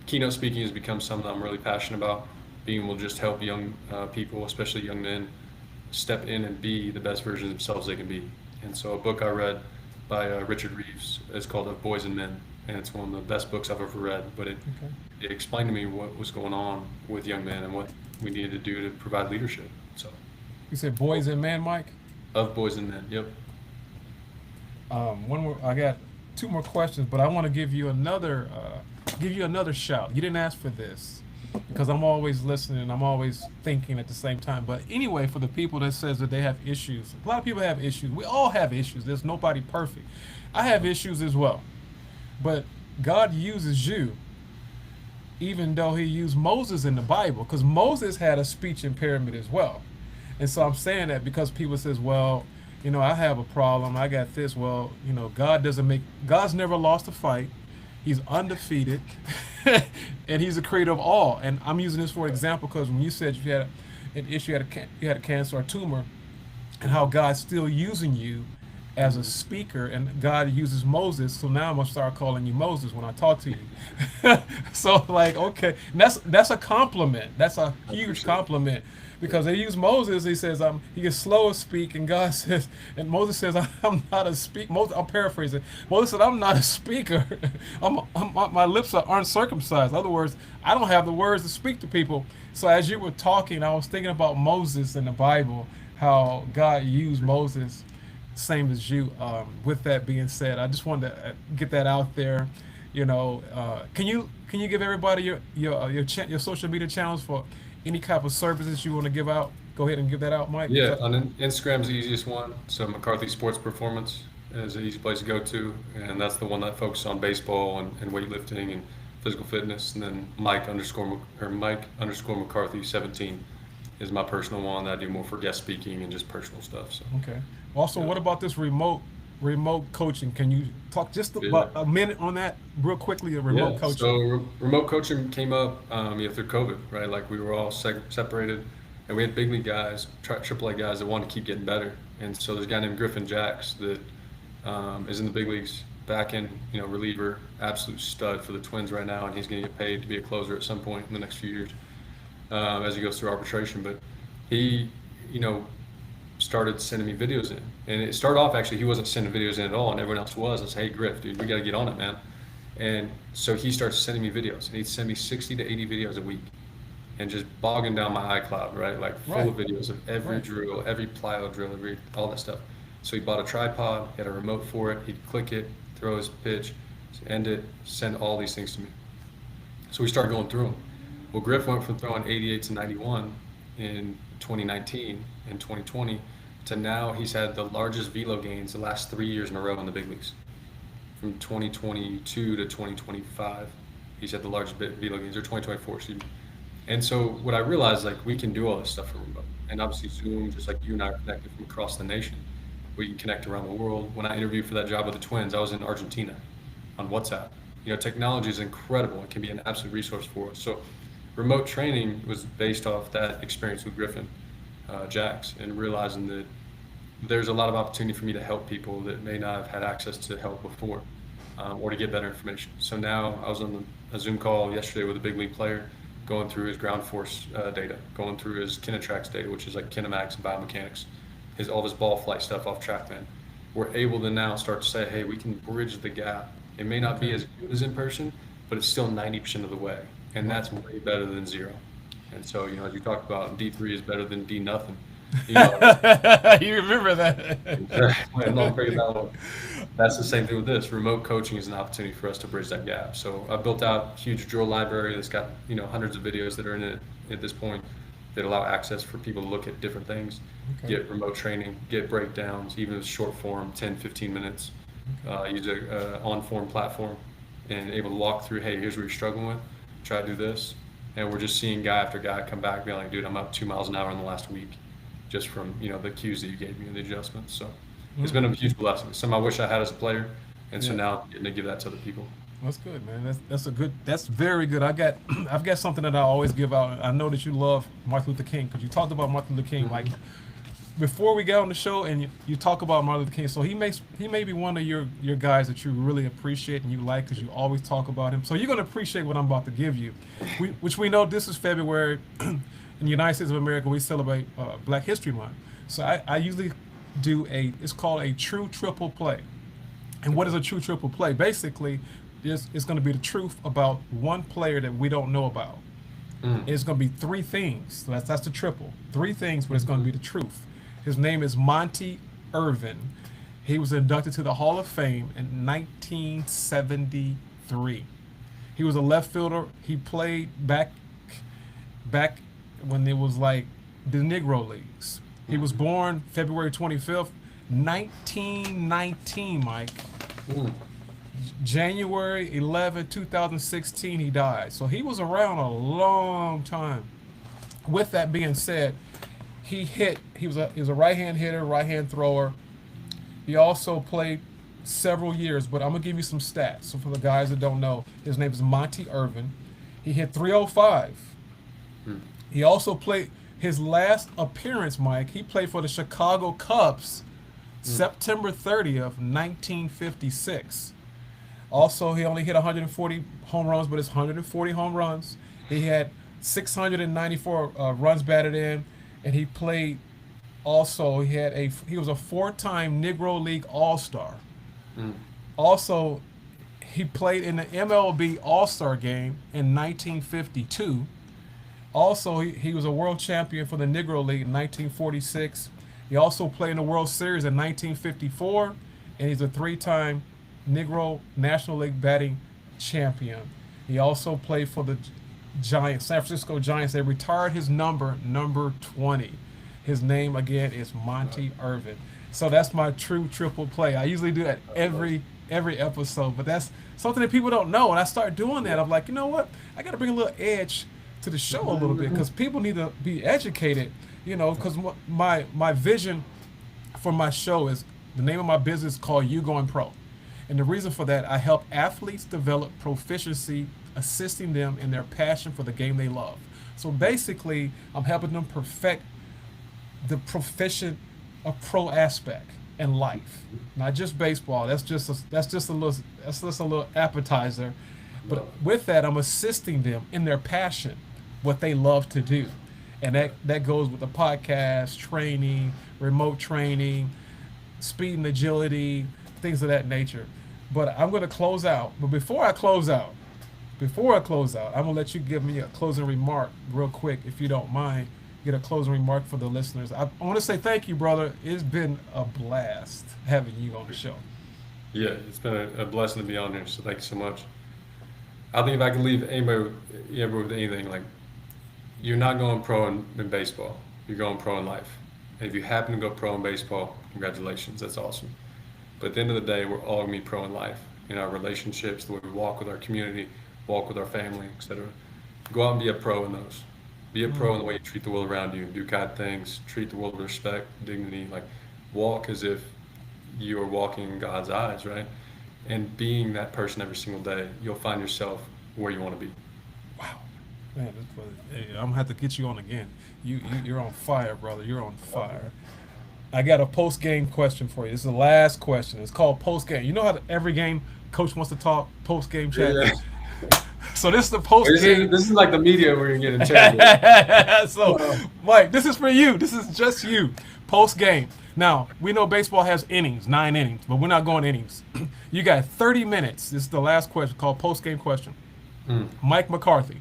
keynote speaking has become something I'm really passionate about. Being able to just help young people, especially young men, step in and be the best version of themselves they can be. And so a book I read by Richard Reeves is called Of Boys and Men, and it's one of the best books I've ever read. But Okay. it explained to me what was going on with young men and what we needed to do to provide leadership. So, You said boys and men, Mike? Of Boys and Men, yep. One more. I got two more questions, but I want to give you another shout. You didn't ask for this because I'm always listening. I'm always thinking at the same time. But anyway, for the people that says that they have issues, a lot of people have issues. We all have issues. There's nobody perfect. I have issues as well, but God uses you, even though He used Moses in the Bible, because Moses had a speech impairment as well. And so I'm saying that because people says, well, I have a problem. I got this. Well, God's never lost a fight. He's undefeated, and He's the creator of all. And I'm using this for example because when you said you had an issue, you had a cancer or a tumor, and how God's still using you as a speaker, and God uses Moses. So now I'm gonna start calling you Moses when I talk to you. So like, okay, and that's a compliment. That's a huge compliment. Because they use Moses, he says, he gets slow to speak, and God says, and Moses says, I'm not a speaker. I'm paraphrasing. Moses said, I'm not a speaker. My lips are uncircumcised. In other words, I don't have the words to speak to people. So as you were talking, I was thinking about Moses in the Bible, how God used Moses, same as you. With that being said, I just wanted to get that out there. Can you give everybody your social media channels for any type of services you want to give out? Go ahead and give that out, Mike. Yeah, on Instagram's the easiest one. So McCarthy Sports Performance is an easy place to go to, and that's the one that focuses on baseball and weightlifting and physical fitness. And then Mike underscore McCarthy 17 is my personal one that I do more for guest speaking and just personal stuff. So Okay. Also, yeah. what about this remote coaching? Can you talk just Yeah. about a minute on that real quickly? Remote coaching. So remote coaching came up through COVID, right? Like we were all separated, and we had big league guys, AAA guys that wanted to keep getting better. And so there's a guy named Griffin Jacks that is in the big leagues, back end, reliever, absolute stud for the Twins right now, and he's going to get paid to be a closer at some point in the next few years as he goes through arbitration. But he, started sending me videos in. And it started off, actually, he wasn't sending videos in at all, and everyone else was. I said, hey, Griff, dude, we got to get on it, man. And so he starts sending me videos, and he'd send me 60 to 80 videos a week and just bogging down my iCloud, right? Like full of videos of every drill, every plyo drill, all that stuff. So he bought a tripod, he had a remote for it, he'd click it, throw his pitch, end it, send all these things to me. So we started going through them. Well, Griff went from throwing 88 to 91 in 2019 and 2020 to now he's had the largest velo gains the last 3 years in a row in the big leagues. From 2022 to 2025, he's had the largest velo gains, or 2024, excuse me. And so what I realized, like, we can do all this stuff from remote. And obviously Zoom, just like you and I are connected from across the nation. We can connect around the world. When I interviewed for that job with the Twins, I was in Argentina on WhatsApp. Technology is incredible. It can be an absolute resource for us. So remote training was based off that experience with Griffin Jacks, and realizing that there's a lot of opportunity for me to help people that may not have had access to help before, or to get better information. So now I was on a Zoom call yesterday with a big league player, going through his ground force data, going through his Kinetrax data, which is like kinematics and biomechanics, all of his ball flight stuff off TrackMan. We're able to now start to say, hey, we can bridge the gap. It may not be as good as in person, but it's still 90% of the way, and that's way better than zero. And so, as you talked about, D3 is better than D nothing. You know, You remember that? exactly. I'm not breaking that one. That's the same thing with this. Remote coaching is an opportunity for us to bridge that gap. So I built out a huge drill library that's got, hundreds of videos that are in it at this point that allow access for people to look at different things, Okay. get remote training, get breakdowns, even short form, 10, 15 minutes, use a on-form platform and able to walk through, hey, here's what you're struggling with, try to do this. And we're just seeing guy after guy come back being like, dude, I'm up 2 miles an hour in the last week just from, the cues that you gave me and the adjustments. So it's been a huge blessing. Something I wish I had as a player. And so Yeah. now I'm getting to give that to other people. That's good, man. That's very good. I've got something that I always give out. I know that you love Martin Luther King because you talked about Martin Luther King like before we got on the show, and you talk about Martin Luther King. So he may be one of your guys that you really appreciate and you like because you always talk about him. So you're gonna appreciate what I'm about to give you, which we know this is February. In the United States of America, we celebrate Black History Month. So I usually do it's called a true triple play. And what is a true triple play? Basically, it's going to be the truth about one player that we don't know about. It's going to be three things. So that's the triple. Three things, but it's going to be the truth. His name is Monty Irvin. He was inducted to the Hall of Fame in 1973. He was a left fielder. He played back when it was like the Negro Leagues. He was born February 25th, 1919, Mike. January 11, 2016, he died. So he was around a long time. With that being said, he was a right-hand hitter, right-hand thrower. He also played several years, but I'm going to give you some stats. So for the guys that don't know, his name is Monty Irvin. He hit 305. He also played his last appearance, Mike. He played for the Chicago Cubs September 30th, 1956. Also, he only hit 140 home runs, but it's 140 home runs. He had 694 runs batted in, and he played. Also, he was a four-time Negro League All-Star. Also, he played in the MLB All-Star game in 1952. Also, he was a world champion for the Negro League in 1946. He also played in the World Series in 1954, and he's a three-time Negro National League batting champion. He also played for the Giants, San Francisco Giants. They retired his number 20. His name, again, is Monty Irvin. So that's my true triple play. I usually do that every episode, but that's something that people don't know. And I start doing that. I'm like, you know what? I got to bring a little edge to the show a little bit because people need to be educated, because my vision for my show is the name of my business is called YouGoin'Pro. And the reason for that, I help athletes develop proficiency, assisting them in their passion for the game they love. So basically, I'm helping them perfect the a pro aspect in life, not just baseball. That's just a little appetizer. But with that, I'm assisting them in their passion, what they love to do, and that goes with the podcast, training, remote training, speed and agility, things of that nature. But I'm going to close out. But before I close out, I'm going to let you give me a closing remark real quick, if you don't mind. Get a closing remark for the listeners. I want to say thank you, brother. It's been a blast having you on the show. Yeah, it's been a blessing to be on here. So thank you so much. I think if I could leave anybody with anything, like, you're not going pro in baseball. You're going pro in life. And if you happen to go pro in baseball, congratulations. That's awesome. But at the end of the day, we're all going to be pro in life, in our relationships, the way we walk with our community, walk with our family, etc. Go out and be a pro in those. Be a pro in the way you treat the world around you. Do kind things. Treat the world with respect, dignity. Like, walk as if you are walking in God's eyes, right? And being that person every single day, you'll find yourself where you want to be. Wow, man, hey, I'm gonna have to get you on again. You're on fire, brother. You're on fire. I got a post game question for you. This is the last question. It's called post game. You know how every game coach wants to talk post game chat. Yeah. So this is the post game. This is like the media where you're getting chatted. So, Mike, this is for you. This is just you. Post game. Now, we know baseball has innings, 9 innings, but we're not going innings. You got 30 minutes. This is the last question called post game question. Mike McCarthy,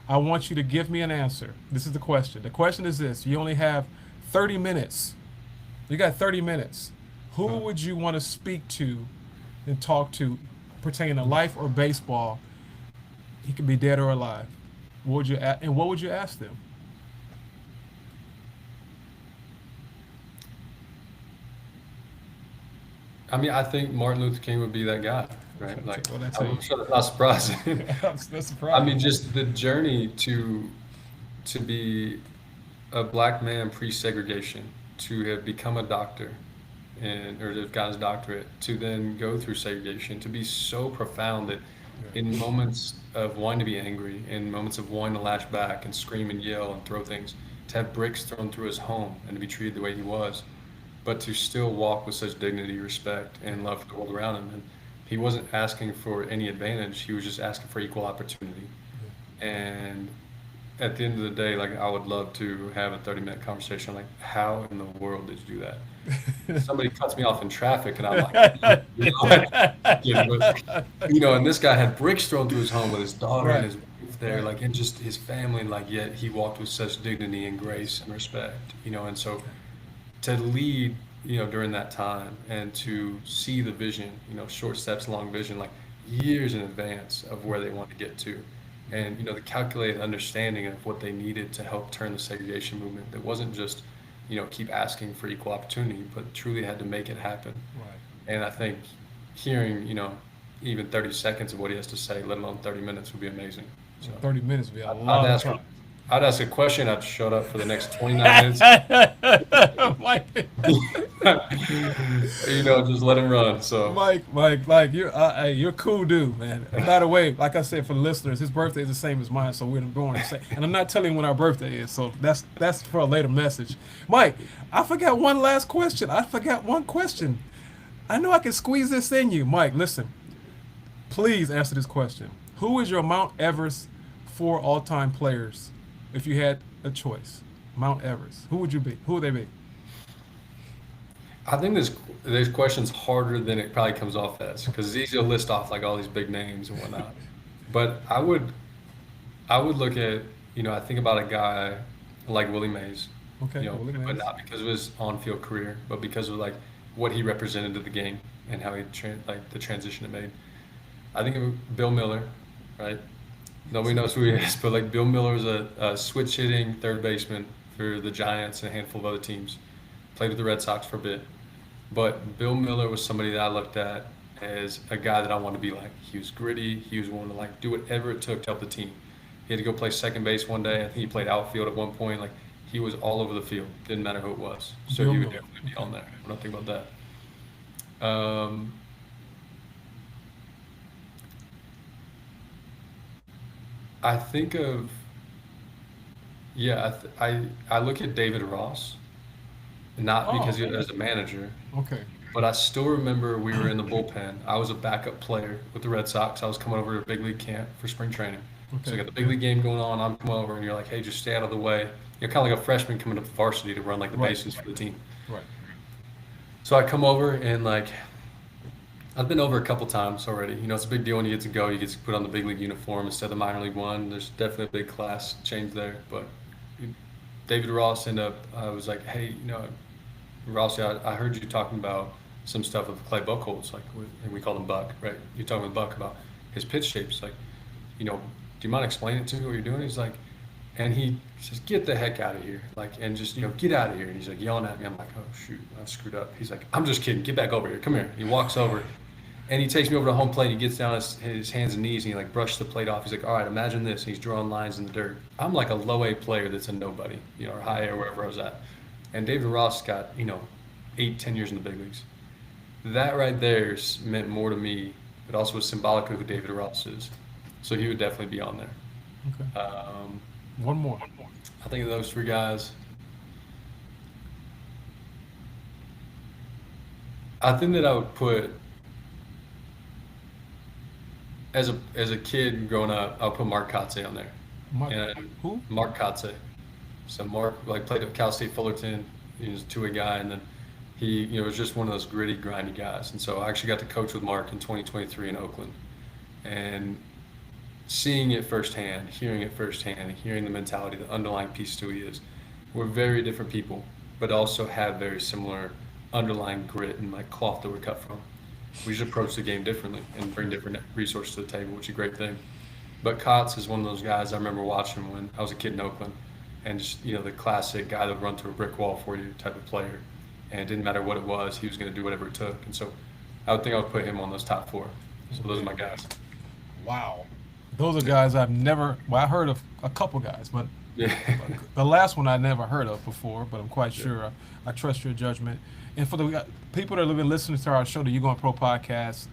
I want you to give me an answer. This is the question. The question is this. You only have 30 minutes. You got 30 minutes. Who would you want to speak to and talk to pertaining to life or baseball? He could be dead or alive. What would and what would you ask them? I mean, I think Martin Luther King would be that guy, right? Like, What I tell you? I'm sure that's not surprising. That's I mean, surprising. just the journey to be a black man pre-segregation, to have become a doctor, and or to have got his doctorate, to then go through segregation, to be so profound that in moments of wanting to be angry, in moments of wanting to lash back and scream and yell and throw things, to have bricks thrown through his home and to be treated the way he was, but to still walk with such dignity, respect, and love for the world around him. And he wasn't asking for any advantage; he was just asking for equal opportunity. And at the end of the day, like I would love to have a 30-minute conversation. Like, how in the world did you do that? Somebody cuts me off in traffic, and I'm like, and this guy had bricks thrown through his home with his daughter and Right. his wife there, Right. like, and just his family, and like, yet he walked with such dignity and grace and respect, and so to lead, during that time and to see the vision, short steps, long vision, like years in advance of where they want to get to. And, the calculated understanding of what they needed to help turn the segregation movement that wasn't just, keep asking for equal opportunity, but truly had to make it happen. Right. And I think hearing, even 30 seconds of what he has to say, let alone 30 minutes, would be amazing. So 30 minutes would be a I'd long ask, time. I'd ask a question, I'd shut up for the next 29 minutes. Mike, Just let him run. So Mike, you're a cool dude, man. And by the way, like I said for the listeners, his birthday is the same as mine, so we're born the same. And I'm not telling you when our birthday is, so that's for a later message. Mike, I forgot one last question. I forgot one question. I know I can squeeze this in you, Mike. Listen, please answer this question. Who is your Mount Everest for all-time players? If you had a choice, Mount Everest, who would you be? Who would they be? I think this question's harder than it probably comes off as, because it's easy to list off like all these big names and whatnot. But I would look at, I think about a guy like Willie Mays, Okay, Willie but Mays. not because of his on-field career, but because of like what he represented to the game and how like the transition it made. I think of Bill Miller, right? Nobody knows who he is, but like Bill Miller was a switch hitting third baseman for the Giants and a handful of other teams. Played with the Red Sox for a bit. But Bill Miller was somebody that I looked at as a guy that I wanted to be like. He was gritty. He was willing to like do whatever it took to help the team. He had to go play second base one day. I think he played outfield at one point. Like he was all over the field. Didn't matter who it was. So Bill he would Miller. definitely be on Okay. there. When I think about that. I think of yeah. I look at David Ross, not because Oh, he was a manager, okay. but I still remember we were in the bullpen. I was a backup player with the Red Sox. I was coming over to a big league camp for spring training. So you Okay. got the big league game going on. I'm coming over, and you're like, "Hey, just stay out of the way." You're kind of like a freshman coming up to varsity to run like the Right. bases for the team. Right. So I come over and like I've been over a couple times already. It's a big deal when you get to go. You get to put on the big league uniform instead of the minor league one. There's definitely a big class change there. But David Ross ended up. I was like, "Hey, Ross, I heard you talking about some stuff with Clay Buchholz, like, and we called him Buck, right? You're talking with Buck about his pitch shapes, like, do you mind explaining to me what you're doing?" He's like, and he says, "Get the heck out of here, like, and just, get out of here." And he's like yelling at me. I'm like, "Oh shoot, I've screwed up." He's like, "I'm just kidding. Get back over here. Come here." He walks over, and he takes me over to home plate. He gets down his hands and knees, and he like brushes the plate off. He's like, "All right, imagine this." And he's drawing lines in the dirt. I'm like a low A player that's a nobody, or high A or wherever I was at. And David Ross got, 8, 10 years in the big leagues. That right there meant more to me, but also was symbolic of who David Ross is. So he would definitely be on Okay. there. One more. I think of those three guys. I think that I would put as a kid growing up, I'll put Mark Kotze on there. Mike, And who? Mark Kotze. So Mark like played at Cal State Fullerton. He was a two-way guy, and then he was just one of those gritty, grindy guys. And so I actually got to coach with Mark in 2023 in Oakland, and seeing it firsthand, hearing it firsthand, hearing the mentality, the underlying piece to who he is. We're very different people, but also have very similar underlying grit and like cloth that we're cut from. We just approach the game differently and bring different resources to the table, which is a great thing. But Kotz is one of those guys I remember watching when I was a kid in Oakland, and just the classic guy that would run through a brick wall for you type of player, and it didn't matter what it was, he was going to do whatever it took. And so, I would think I would put him on those top four. So those are my guys. Wow. Those are guys I've never, well, I heard of a couple guys, but Yeah, the last one I never heard of before, but I'm quite yeah, sure I trust your judgment. And for the people that have been listening to our show, the You Going Pro podcast,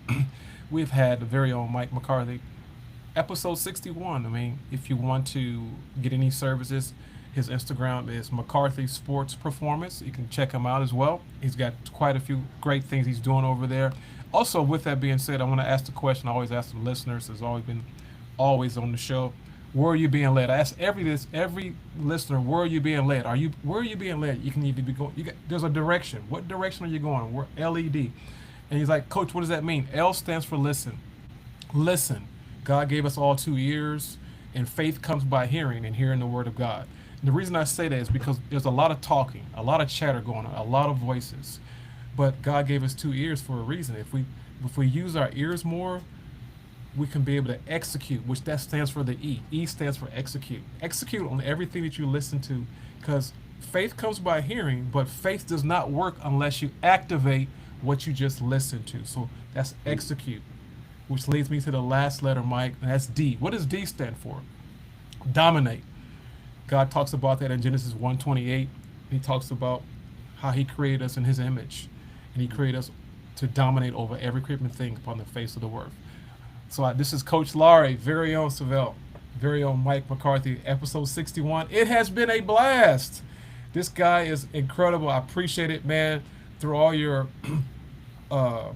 we've had the very own Mike McCarthy, episode 61. I mean, if you want to get any services, his Instagram is McCarthy Sports Performance. You can check him out as well. He's got quite a few great things he's doing over there. Also, with that being said, I want to ask the question I always ask the listeners, has always been always on the show. Where are you being led? I ask every listener, where are you being led? Where are you being led? You can either be going. There's a direction. What direction are you going? Where LED? And he's like, Coach, what does that mean? L stands for listen. Listen. God gave us all 2 ears, and faith comes by hearing, and hearing the word of God. And the reason I say that is because there's a lot of talking, a lot of chatter going on, a lot of voices. But God gave us 2 ears for a reason. If we use our ears more, we can be able to execute, which that stands for the E. E stands for execute. Execute on everything that you listen to, because faith comes by hearing, but faith does not work unless you activate what you just listened to. So that's execute, which leads me to the last letter, Mike, and that's D. What does D stand for? Dominate. God talks about that in Genesis 1:28. He talks about how he created us in his image, and he created us to dominate over every creeping thing upon the face of the earth. So this is Coach Laurie, very own Savell, very own Mike McCarthy, episode 61. It has been a blast. This guy is incredible. I appreciate it, man. Through all your uh,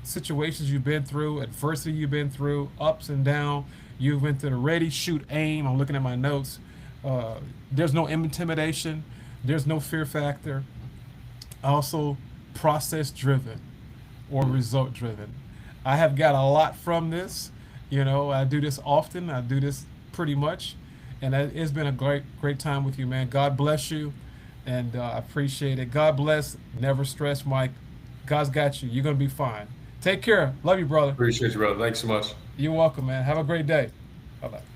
situations you've been through, adversity you've been through, ups and downs. You've been through the ready, shoot, aim. I'm looking at my notes. There's no intimidation. There's no fear factor. Also, process driven or result driven. I have got a lot from this. I do this often. I do this pretty much. And it's been a great time with you, man. God bless you. And I appreciate it. God bless. Never stress, Mike. God's got you. You're going to be fine. Take care. Love you, brother. appreciate you, brother. Thanks so much. You're welcome, man. Have a great day. Bye-bye.